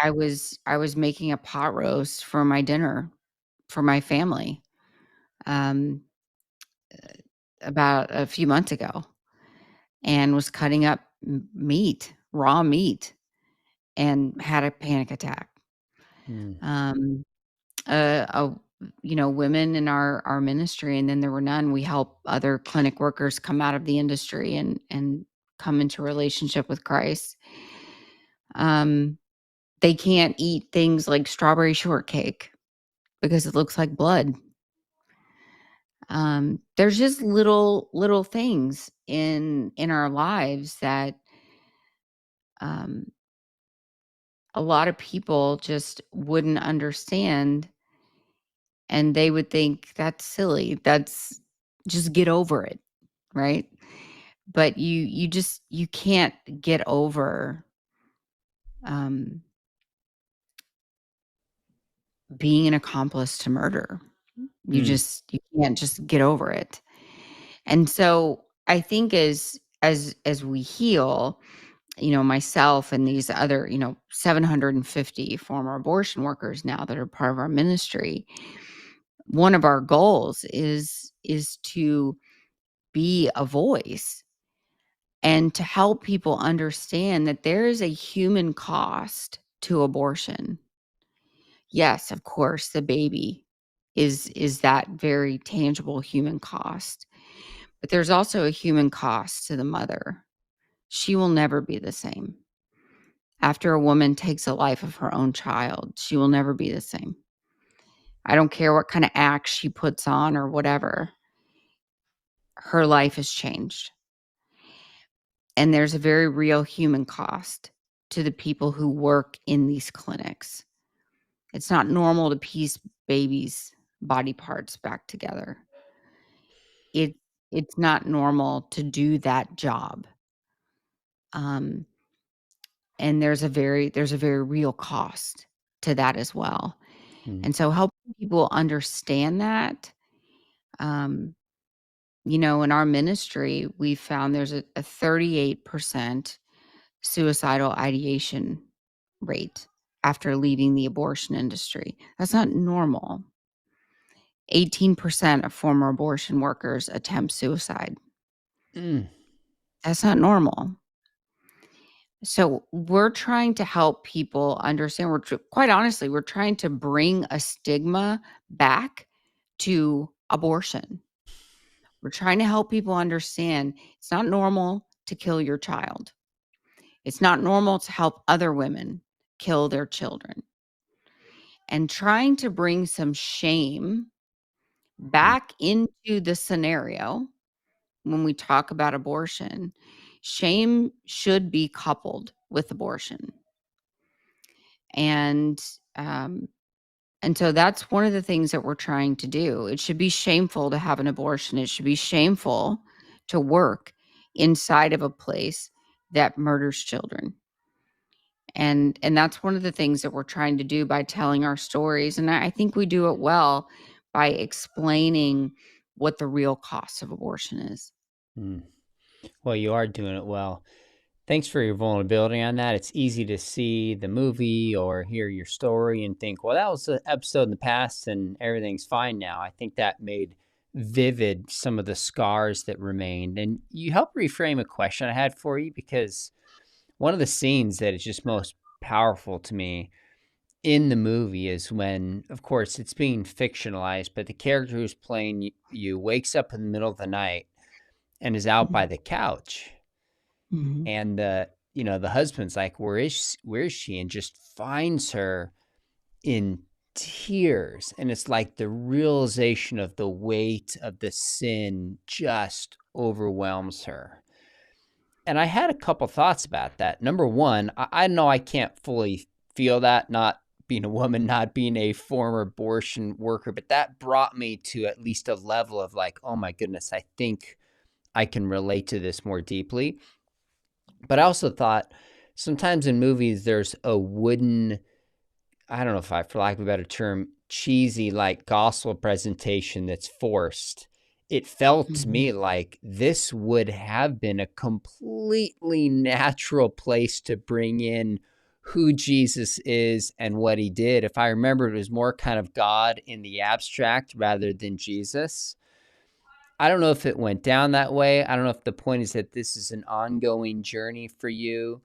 I was making a pot roast for my dinner for my family, um, about a few months ago, and was cutting up meat, raw meat, and had a panic attack. Mm. Um, a women in our ministry, and then there were none. We help other clinic workers come out of the industry and come into relationship with Christ. Um, they can't eat things like strawberry shortcake because it looks like blood. There's just little things in our lives that um, a lot of people just wouldn't understand, and they would think that's silly. That's just get over it, right? But you can't get over um, being an accomplice to murder. Mm. You can't just get over it. And so I think as we heal, myself and these other, 750 former abortion workers now that are part of our ministry, one of our goals is to be a voice and to help people understand that there is a human cost to abortion. Yes, of course, the baby is that very tangible human cost. But there's also a human cost to the mother. She will never be the same. After a woman takes a life of her own child, she will never be the same. I don't care what kind of act she puts on or whatever. Her life has changed. And there's a very real human cost to the people who work in these clinics. It's not normal to piece babies' body parts back together. It it's not normal to do that job. Um, and there's a very real cost to that as well. Mm. And so helping people understand that, um, in our ministry, we found there's a 38% suicidal ideation rate after leaving the abortion industry. That's not normal. 18% of former abortion workers attempt suicide. Mm. That's not normal. So we're trying to help people understand. Quite honestly, we're trying to bring a stigma back to abortion. We're trying to help people understand it's not normal to kill your child. It's not normal to help other women kill their children. And trying to bring some shame Mm. back into the scenario when we talk about abortion. Shame should be coupled with abortion. And um, and so that's one of the things that we're trying to do. It should be shameful to have an abortion. It should be shameful to work inside of a place that murders children. And that's one of the things that we're trying to do by telling our stories. And I think we do it well by explaining what the real cost of abortion is. Mm. Well, you are doing it well. Thanks for your vulnerability on that. It's easy to see the movie or hear your story and think, well, that was an episode in the past and everything's fine now. I think that made vivid some of the scars that remained. And you helped reframe a question I had for you, because one of the scenes that is just most powerful to me in the movie is when, of course, it's being fictionalized, but the character who's playing you wakes up in the middle of the night and is out by the couch. Mhm. And the husband's like, where is she? And just finds her in tears. And it's like the realization of the weight of the sin just overwhelms her. And I had a couple thoughts about that. Number one, I know I can't fully feel that, not being a woman, not being a former abortion worker, but that brought me to at least a level of like, oh my goodness, I think I can relate to this more deeply. But I also thought sometimes in movies there's a wooden, I don't know if I, for lack of a better term, cheesy like gospel presentation that's forced. It felt to Mhm. me like this would have been a completely natural place to bring in who Jesus is and what he did. If I remember, it was more kind of God in the abstract rather than Jesus. I don't know if it went down that way. I don't know if the point is that this is an ongoing journey for you,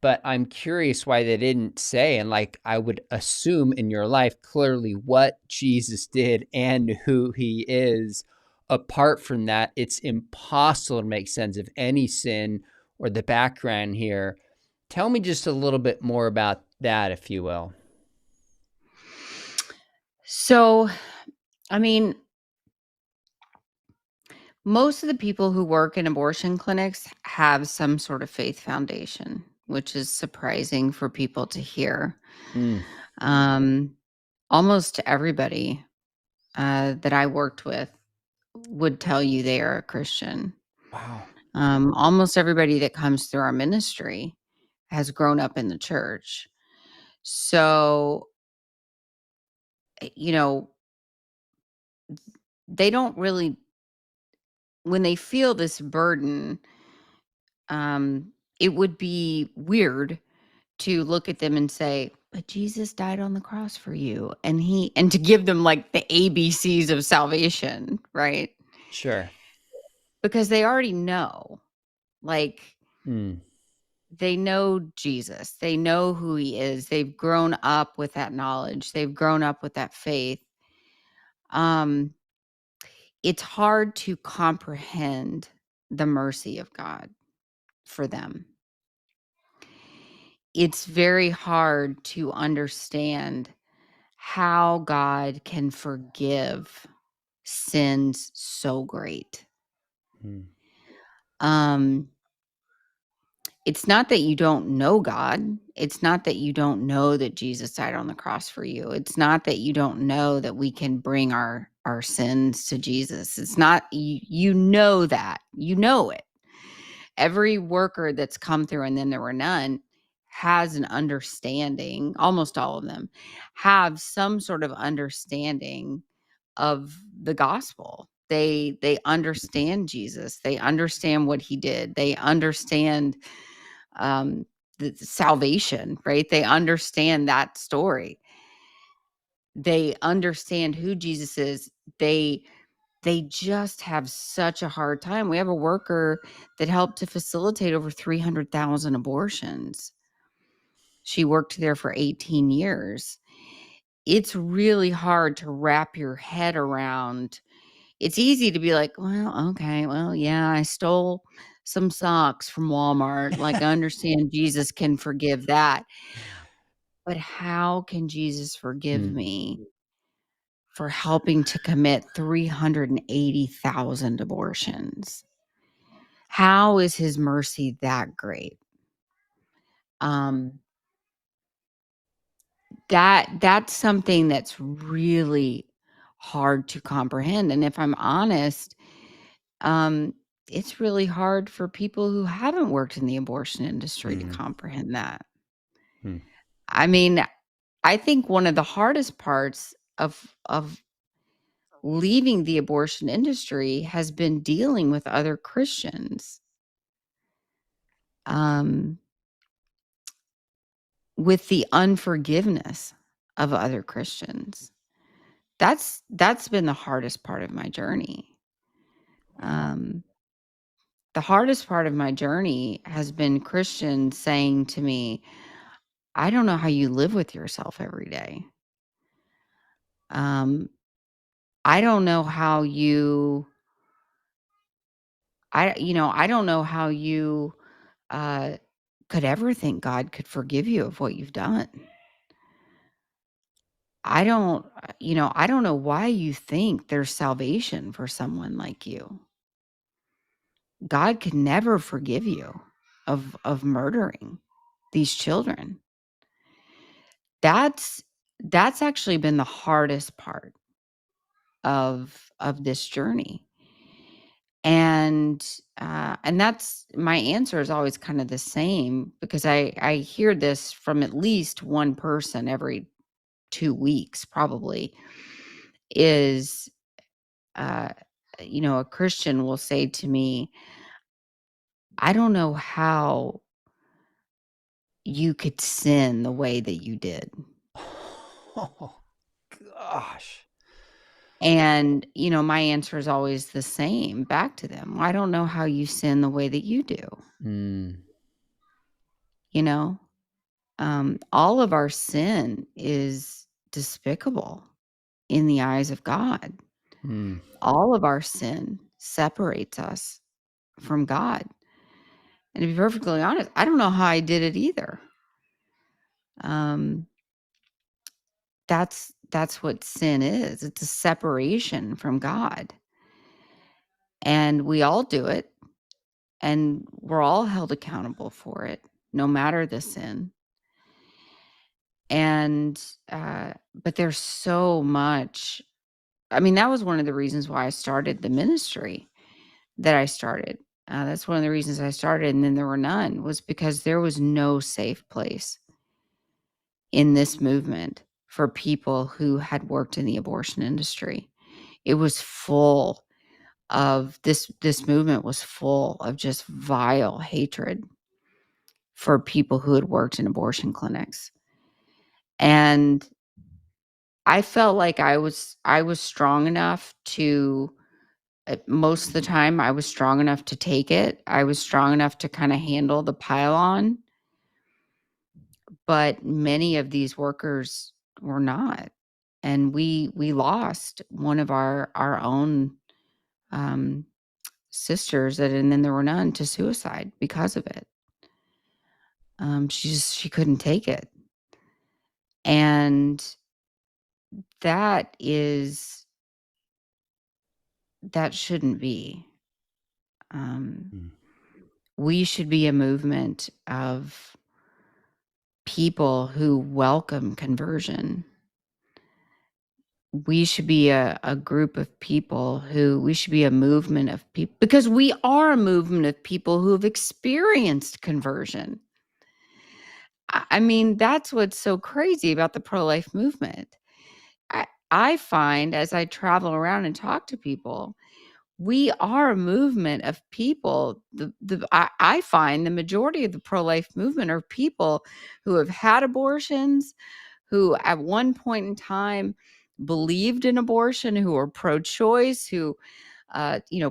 but I'm curious why they didn't say, and like I would assume in your life, clearly what Jesus did and who he is. Apart from that, it's impossible to make sense of any sin or the background here. Tell me just a little bit more about that, if you will. So, I mean, most of the people who work in abortion clinics have some sort of faith foundation, which is surprising for people to hear. Mm, Um, Almost everybody that I worked with would tell you they are a Christian. wow. Almost everybody that comes through our ministry has grown up in the church. So, you know, they don't really, when they feel this burden, it would be weird to look at them and say, but Jesus died on the cross for you. And to give them like the ABCs of salvation, right? Sure. Because they already know, like, Mm, they know Jesus. They know who he is. They've grown up with that knowledge. They've grown up with that faith. Um, it's hard to comprehend the mercy of God for them. It's very hard to understand how God can forgive sins so great. mm, Um, it's not that you don't know God. It's not that you don't know that Jesus died on the cross for you. It's not that you don't know that we can bring our sins to Jesus. It's not you know that. You know it. Every worker that's come through, and then there were none, has an understanding. Almost all of them have some sort of understanding of the gospel. They understand Jesus. They understand what he did. They understand um the salvation, right? They understand that story. They understand who Jesus is. They just have such a hard time. We have a worker that helped to facilitate over 300,000 abortions. She worked there for 18 years. It's really hard to wrap your head around. It's easy to be like, well, okay, well, yeah, I stole some socks from Walmart. Like, I understand Jesus can forgive that. But how can Jesus forgive mm, me for helping to commit 380,000 abortions? How is his mercy that great? Um, that's something that's really hard to comprehend. And if I'm honest, um, it's really hard for people who haven't worked in the abortion industry to mm, comprehend that. mm, I mean, I think one of the hardest parts of leaving the abortion industry has been dealing with other Christians, um, with the unforgiveness of other Christians. That's been the hardest part of my journey. Um, the hardest part of my journey has been Christians saying to me, "I don't know how you live with yourself every day. Um, I don't know how you, I don't know how you uh, could ever think God could forgive you of what you've done. I don't know why you think there's salvation for someone like you. God could never forgive you of murdering these children." That's that's actually been the hardest part of this journey. And that's my answer is always kind of the same, because I hear this from at least one person every 2 weeks probably, is uh a Christian will say to me, "I don't know how you could sin the way that you did. Oh, gosh. And, my answer is always the same back to them. "Well, I don't know how you sin the way that you do." Mm, You know? All of our sin is despicable in the eyes of God. mm, All of our sin separates us from God. And to be perfectly honest, I don't know how I did it either. Um, that's what sin is. It's a separation from God. And we all do it, and we're all held accountable for it, no matter the sin. And but there's so much. I mean, that was one of the reasons why I started the ministry that I started. That's one of the reasons I started, and then there were none, was because there was no safe place in this movement for people who had worked in the abortion industry. It was full of this movement was full of just vile hatred for people who had worked in abortion clinics. And I felt like I was strong enough to most of the time I was strong enough to take it. I was strong enough to kind of handle the pile-on, but many of these workers were not. And we lost one of our own um, sisters, and then there were none, to suicide because of it. She couldn't take it, and that is that shouldn't be. Um, mm, we should be a movement of people who welcome conversion. We should be a group of people we should be a movement of people, because we are a movement of people who have experienced conversion. I mean, that's what's so crazy about the pro-life movement. I find, as I travel around and talk to people, we are a movement of people. I find the majority of the pro-life movement are people who have had abortions, who at one point in time believed in abortion, who are pro-choice, who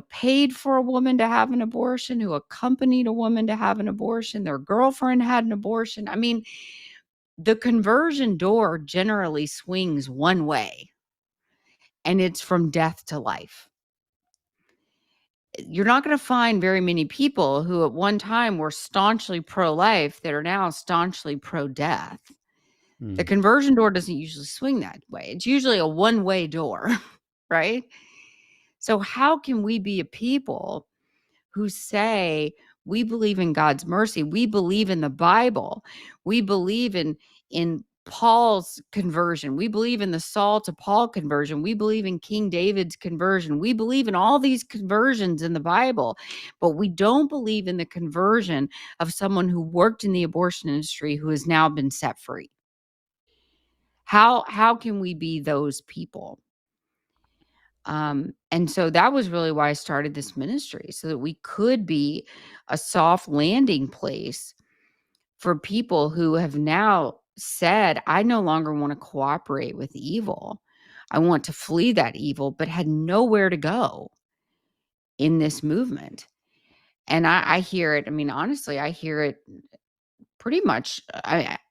paid for a woman to have an abortion, who accompanied a woman to have an abortion, their girlfriend had an abortion. I mean, the conversion door generally swings one way, and it's from death to life. You're not going to find very many people who at one time were staunchly pro-life that are now staunchly pro-death. The mm. conversion door doesn't usually swing that way. It's usually a one-way door, right? So how can we be a people who say we believe in God's mercy, we believe in the Bible, we believe in Paul's conversion, we believe in the Saul to Paul conversion, we believe in King David's conversion, we believe in all these conversions in the Bible, but we don't believe in the conversion of someone who worked in the abortion industry who has now been set free? How can we be those people? And so that was really why I started this ministry, so that we could be a soft landing place for people who have now said, I no longer want to cooperate with evil. I want to flee that evil, but had nowhere to go in this movement. And I hear it. I mean, honestly, I hear it pretty much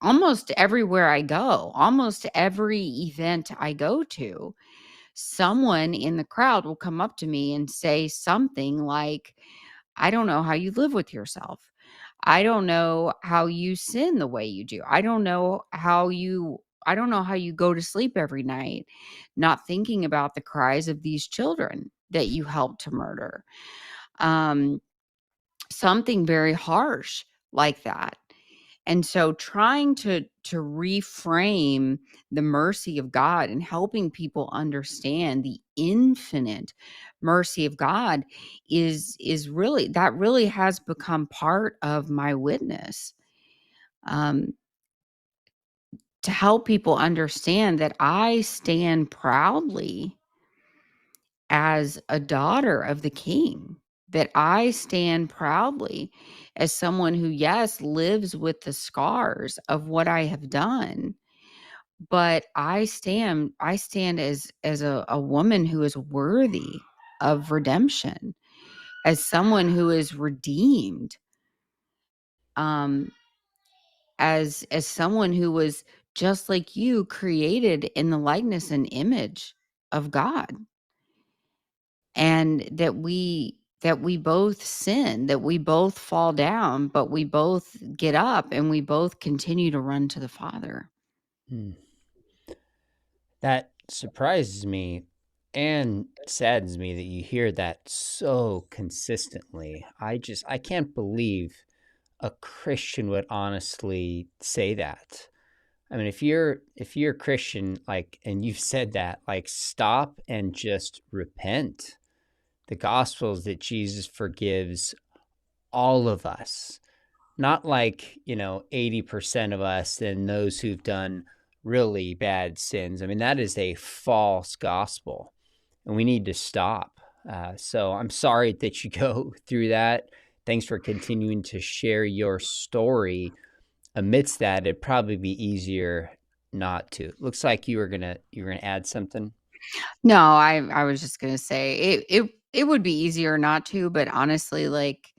almost everywhere I go, almost every event I go to. Someone in the crowd will come up to me and say something like, I don't know how you live with yourself. I don't know how you sin the way you do. I don't know how you go to sleep every night not thinking about the cries of these children that you helped to murder. Um, Something very harsh like that. And so trying to reframe the mercy of God and helping people understand the infinite mercy of God is really, that really has become part of my witness. Um, to help people understand that I stand proudly as a daughter of the King. that I stand proudly as someone who, yes, lives with the scars of what I have done, but I stand as a woman who is worthy of redemption, as someone who is redeemed, um, as someone who was just like you, created in the likeness and image of God. And that we both sin, that we both fall down, but we both get up and we both continue to run to the Father. Hmm. That surprises me and saddens me that you hear that so consistently. I can't believe a Christian would honestly say that. I mean, if you're a Christian, like, and you've said that, like, stop and just repent. The gospel is that Jesus forgives all of us, not like, 80% of us and those who've done really bad sins. I mean, that is a false gospel, and we need to stop. So I'm sorry that you go through that. Thanks for continuing to share your story. Amidst that, it'd probably be easier not to. Looks like you were gonna add something. No, I was just gonna say it would be easier not to, but honestly, like,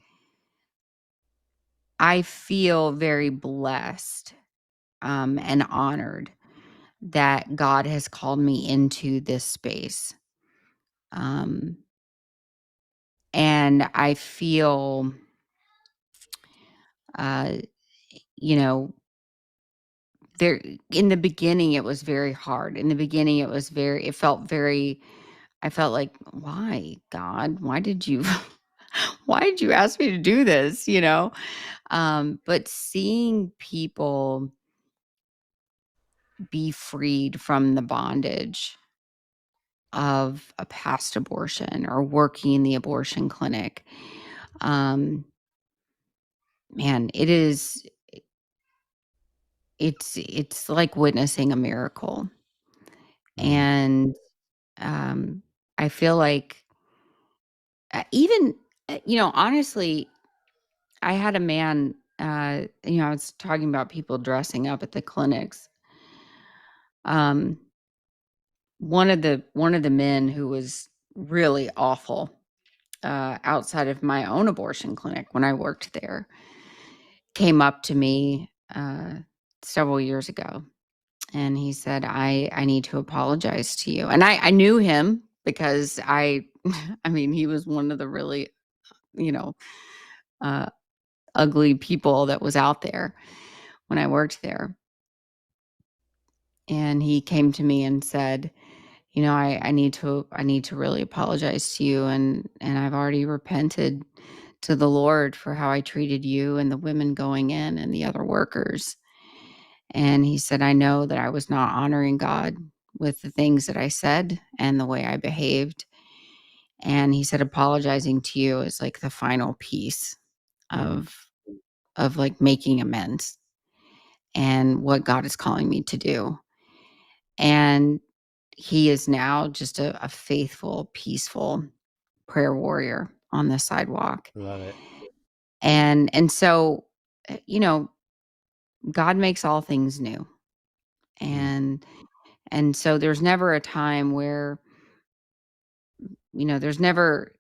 I feel very blessed, and honored that God has called me into this space. Um, and I feel, uh, you know, there in the beginning it was very hard. In the beginning it felt very, I felt like, why, God? Why did you why did you ask me to do this, But seeing people be freed from the bondage of a past abortion or working in the abortion clinic, um, man, it's like witnessing a miracle. Mm, And um, I feel like, even, honestly, I had a man, I was talking about people dressing up at the clinics. Um, one of the men who was really awful, outside of my own abortion clinic when I worked there, came up to me, several years ago, and he said, I need to apologize to you. And I knew him because I mean, he was one of the really, you know, uh, ugly people that was out there when I worked there. And he came to me and said, I need to really apologize to you, and I've already repented to the Lord for how I treated you and the women going in and the other workers. And he said, I know that I was not honoring God with the things that I said and the way I behaved. And he said, apologizing to you is like the final piece mm, of like making amends and what God is calling me to do. And he is now just a faithful, peaceful prayer warrior on the sidewalk. love it. And so, uh, you know, God makes all things new. Mm, And so there's never a time where, you know, there's never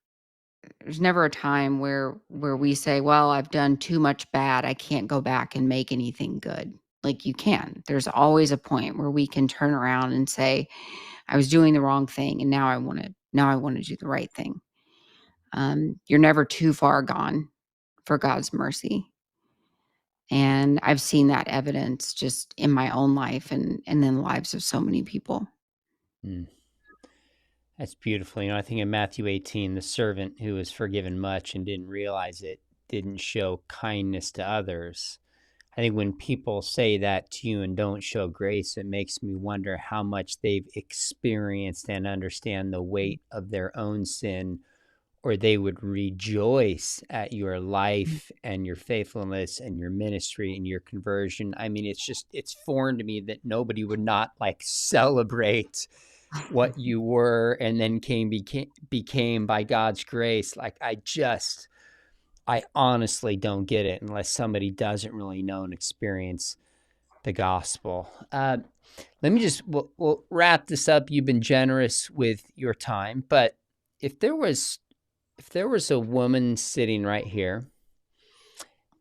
a time where we say, well, I've done too much bad, I can't go back and make anything good. Like, you can. There's always a point where we can turn around and say, I was doing the wrong thing and now I want to do the right thing. You're never too far gone for God's mercy. And I've seen that evidence just in my own life and in the lives of so many people. mm. That's beautiful. I think in Matthew 18, the servant who was forgiven much and didn't realize it didn't show kindness to others. I think when people say that to you and don't show grace, it makes me wonder how much they've experienced and understand the weight of their own sin, or they would rejoice at your life and your faithfulness and your ministry and your conversion. I mean, it's foreign to me that nobody would not like celebrate what you were and then became by God's grace. Like I honestly don't get it unless somebody doesn't really know and experience the gospel. Let me just we'll wrap this up. You've been generous with your time, but if there was a woman sitting right here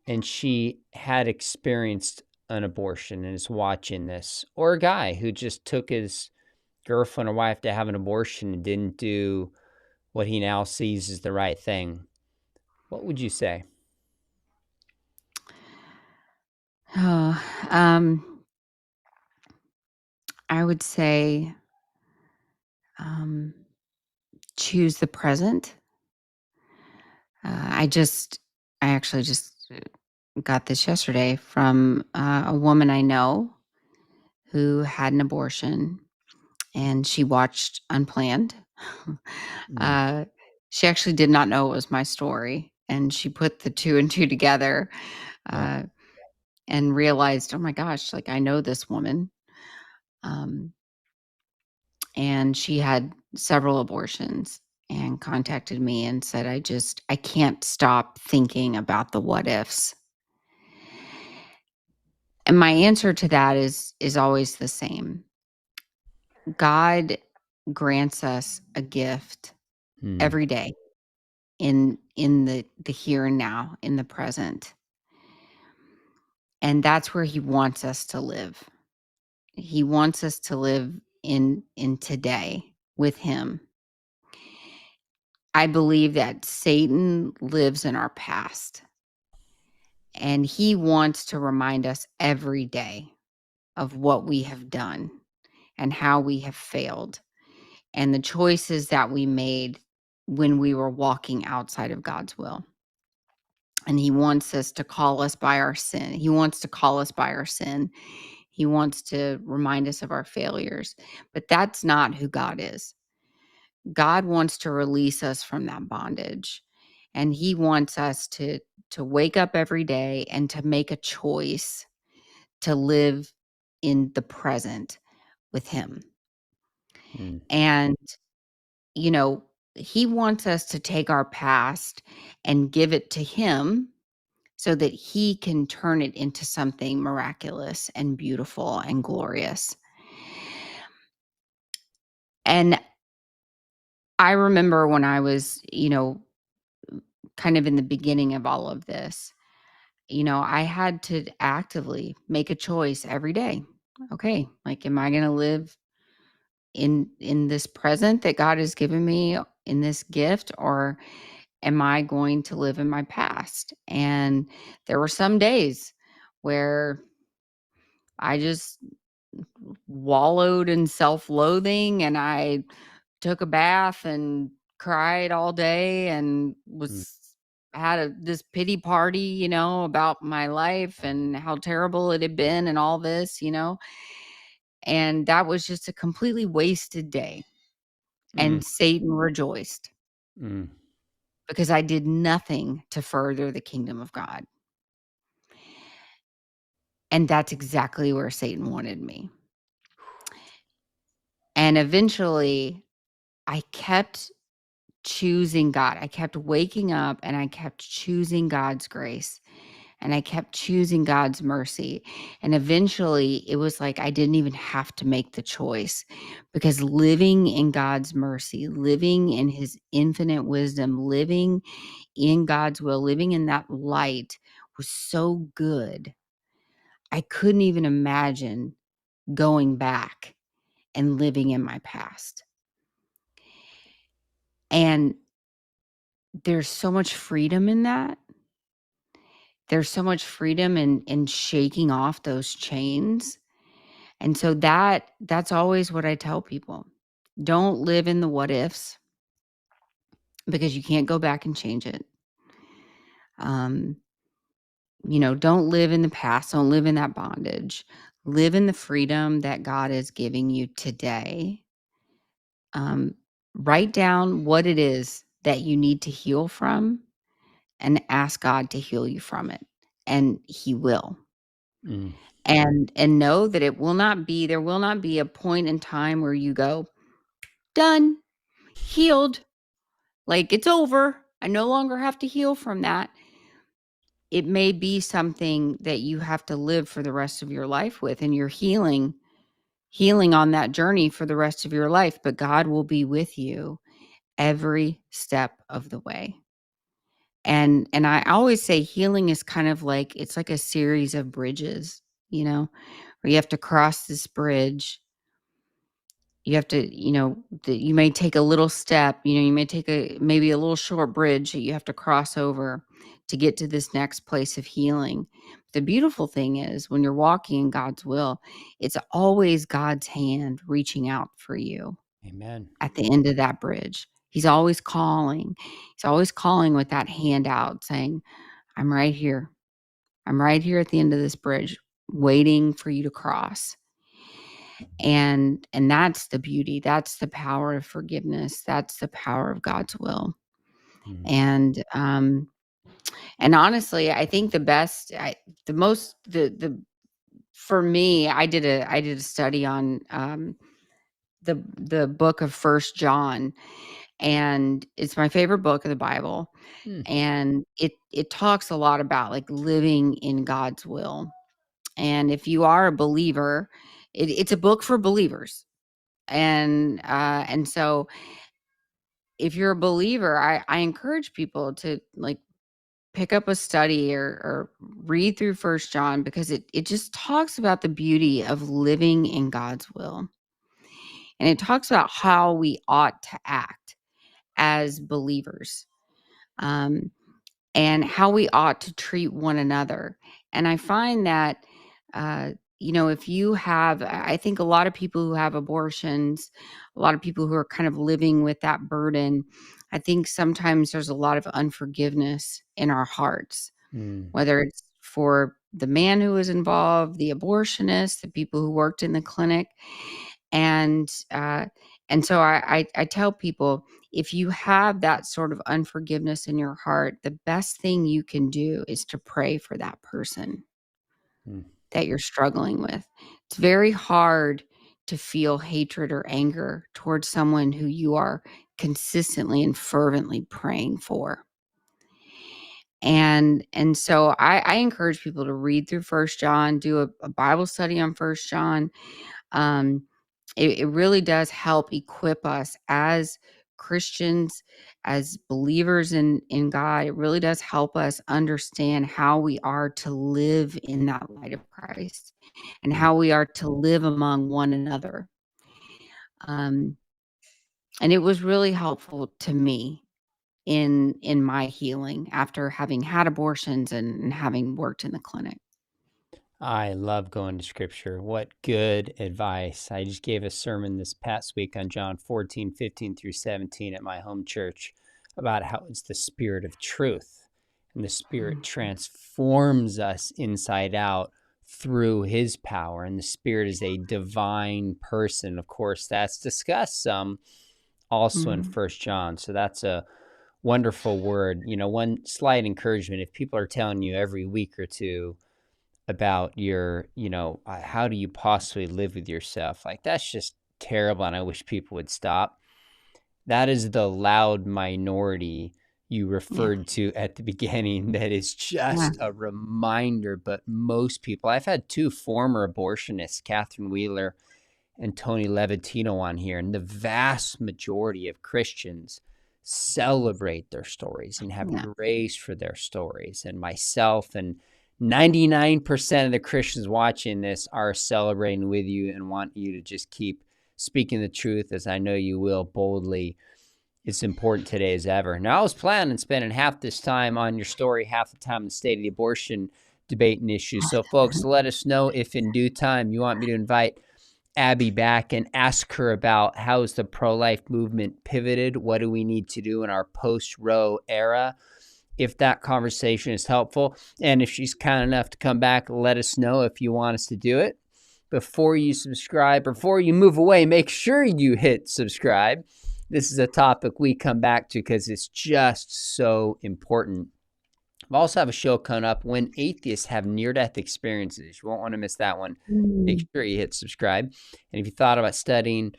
and she had experienced an abortion and is watching this, or a guy who just took his girlfriend or wife to have an abortion and didn't do what he now sees as the right thing, what would you say? Oh, I would say um, choose the present. I actually just got this yesterday from a woman I know who had an abortion, and she watched Unplanned. Mm, uh, she actually did not know it was my story, and she put the two and two together, yeah. uh, and realized, oh my gosh, like I know this woman. Um, and she had several abortions and contacted me and said, I can't stop thinking about the what ifs. And my answer to that is always the same. God grants us a gift Mm, every day in the here and now, in the present. And that's where he wants us to live. He wants us to live in today with him. I believe that Satan lives in our past, and he wants to remind us every day of what we have done and how we have failed and the choices that we made when we were walking outside of God's will. And he wants us to call us by our sin. He wants to call us by our sin. He wants to remind us of our failures. But that's not who God is. God wants to release us from that bondage. And he wants us to wake up every day and to make a choice to live in the present with him. mm, And you know, he wants us to take our past and give it to him so that he can turn it into something miraculous and beautiful and glorious. And I remember when I was, kind of in the beginning of all of this, I had to actively make a choice every day. Okay, like am I going to live in this present that God has given me, in this gift, or am I going to live in my past? And there were some days where I just wallowed in self-loathing, and I took a bath and cried all day and mm, had this pity party, about my life and how terrible it had been and all this. And that was just a completely wasted day. mm, And Satan rejoiced mm. because I did nothing to further the kingdom of God. And that's exactly where Satan wanted me. And eventually, I kept choosing God. I kept waking up and I kept choosing God's grace and I kept choosing God's mercy. And eventually, it was like I didn't even have to make the choice because living in God's mercy, living in his infinite wisdom, living in God's will, living in that light was so good. I couldn't even imagine going back and living in my past. And there's so much freedom in that. There's so much freedom in shaking off those chains. And so that's always what I tell people. Don't live in the what ifs because you can't go back and change it. Um, don't live in the past. Don't live in that bondage. Live in the freedom that God is giving you today. Um, write down what it is that you need to heal from and ask God to heal you from it. And he will. Mm. And know that there will not be a point in time where you go, done, healed, like it's over. I no longer have to heal from that. It may be something that you have to live for the rest of your life with, and you're healing on that journey for the rest of your life, but God will be with you every step of the way. And I always say healing is kind of like, it's like a series of bridges, where you have to cross this bridge. You have to, you may take a little step, you may take maybe a little short bridge that you have to cross over to get to this next place of healing. The beautiful thing is when you're walking in God's will, it's always God's hand reaching out for you Amen. at the end of that bridge. He's always calling. He's always calling with that hand out saying, I'm right here. I'm right here at the end of this bridge waiting for you to cross. And that's the beauty. That's the power of forgiveness. That's the power of God's will. Mm. And honestly, I think the for me, I did a study on the book of First John, and it's my favorite book of the Bible. Mm. And it talks a lot about like living in God's will. And if you are a believer, it's a book for believers. And so if you're a believer, I encourage people to like pick up a study or read through First John, because it just talks about the beauty of living in God's will. And it talks about how we ought to act as believers, um, and how we ought to treat one another. And I find that, if you have, I think a lot of people who have abortions, a lot of people who are kind of living with that burden, I think sometimes there's a lot of unforgiveness in our hearts, Mm. whether it's for the man who was involved, the abortionist, the people who worked in the clinic. And so I tell people, if you have that sort of unforgiveness in your heart, the best thing you can do is to pray for that person Mm. that you're struggling with. It's very hard to feel hatred or anger towards someone who you are consistently and fervently praying for. And so I encourage people to read through First John, do a Bible study on First John. Um, it really does help equip us as Christians, as believers in God. It really does help us understand how we are to live in that light of Christ and Mm. how we are to live among one another. Um, and it was really helpful to me in my healing after having had abortions and having worked in the clinic. I love going to scripture. What good advice. I just gave a sermon this past week on John 14:15-17 at my home church about how it's the spirit of truth, and the spirit transforms us inside out through his power, and the spirit is a divine person. Of course, that's discussed some also in Mhm. First John. So that's a wonderful word. One slight encouragement, if people are telling you every week or two about your, how do you possibly live with yourself? Like, that's just terrible. And I wish people would stop. That is the loud minority you Yeah. referred to at the beginning. That is Yeah. just a reminder. But most people, I've had two former abortionists, Catherine Wheeler and Tony Levitino, on here, and the vast majority of Christians celebrate their stories and have Yeah. grace for their stories. And myself and 99% of the Christians watching this are celebrating with you and want you to just keep speaking the truth, as I know you will, boldly. It's important today as ever. Now, I was planning on spending half this time on your story, half the time on the state of the abortion debate and issues. So, folks, let us know if in due time you want me to invite Abby back and ask her about how is the pro-life movement pivoted? What do we need to do in our post-Roe era? If that conversation is helpful, and if she's kind enough to come back, let us know if you want us to do it. Before you subscribe, before you move away, make sure you hit subscribe. This is a topic we come back to because it's just so important. I also have a show coming up, When Atheists Have Near-Death Experiences. You won't want to miss that one. Make Mm. sure you hit subscribe. And if you thought about studying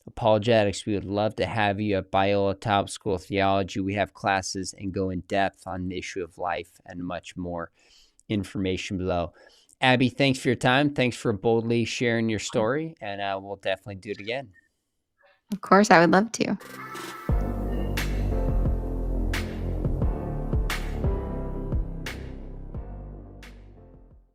apologetics. We would love to have you at Biola Top School of Theology. We have classes and go in depth on the issue of life and much more. Information below. Abby, thanks for your time. Thanks for boldly sharing your story, and we'll definitely do it again. Of course, I would love to.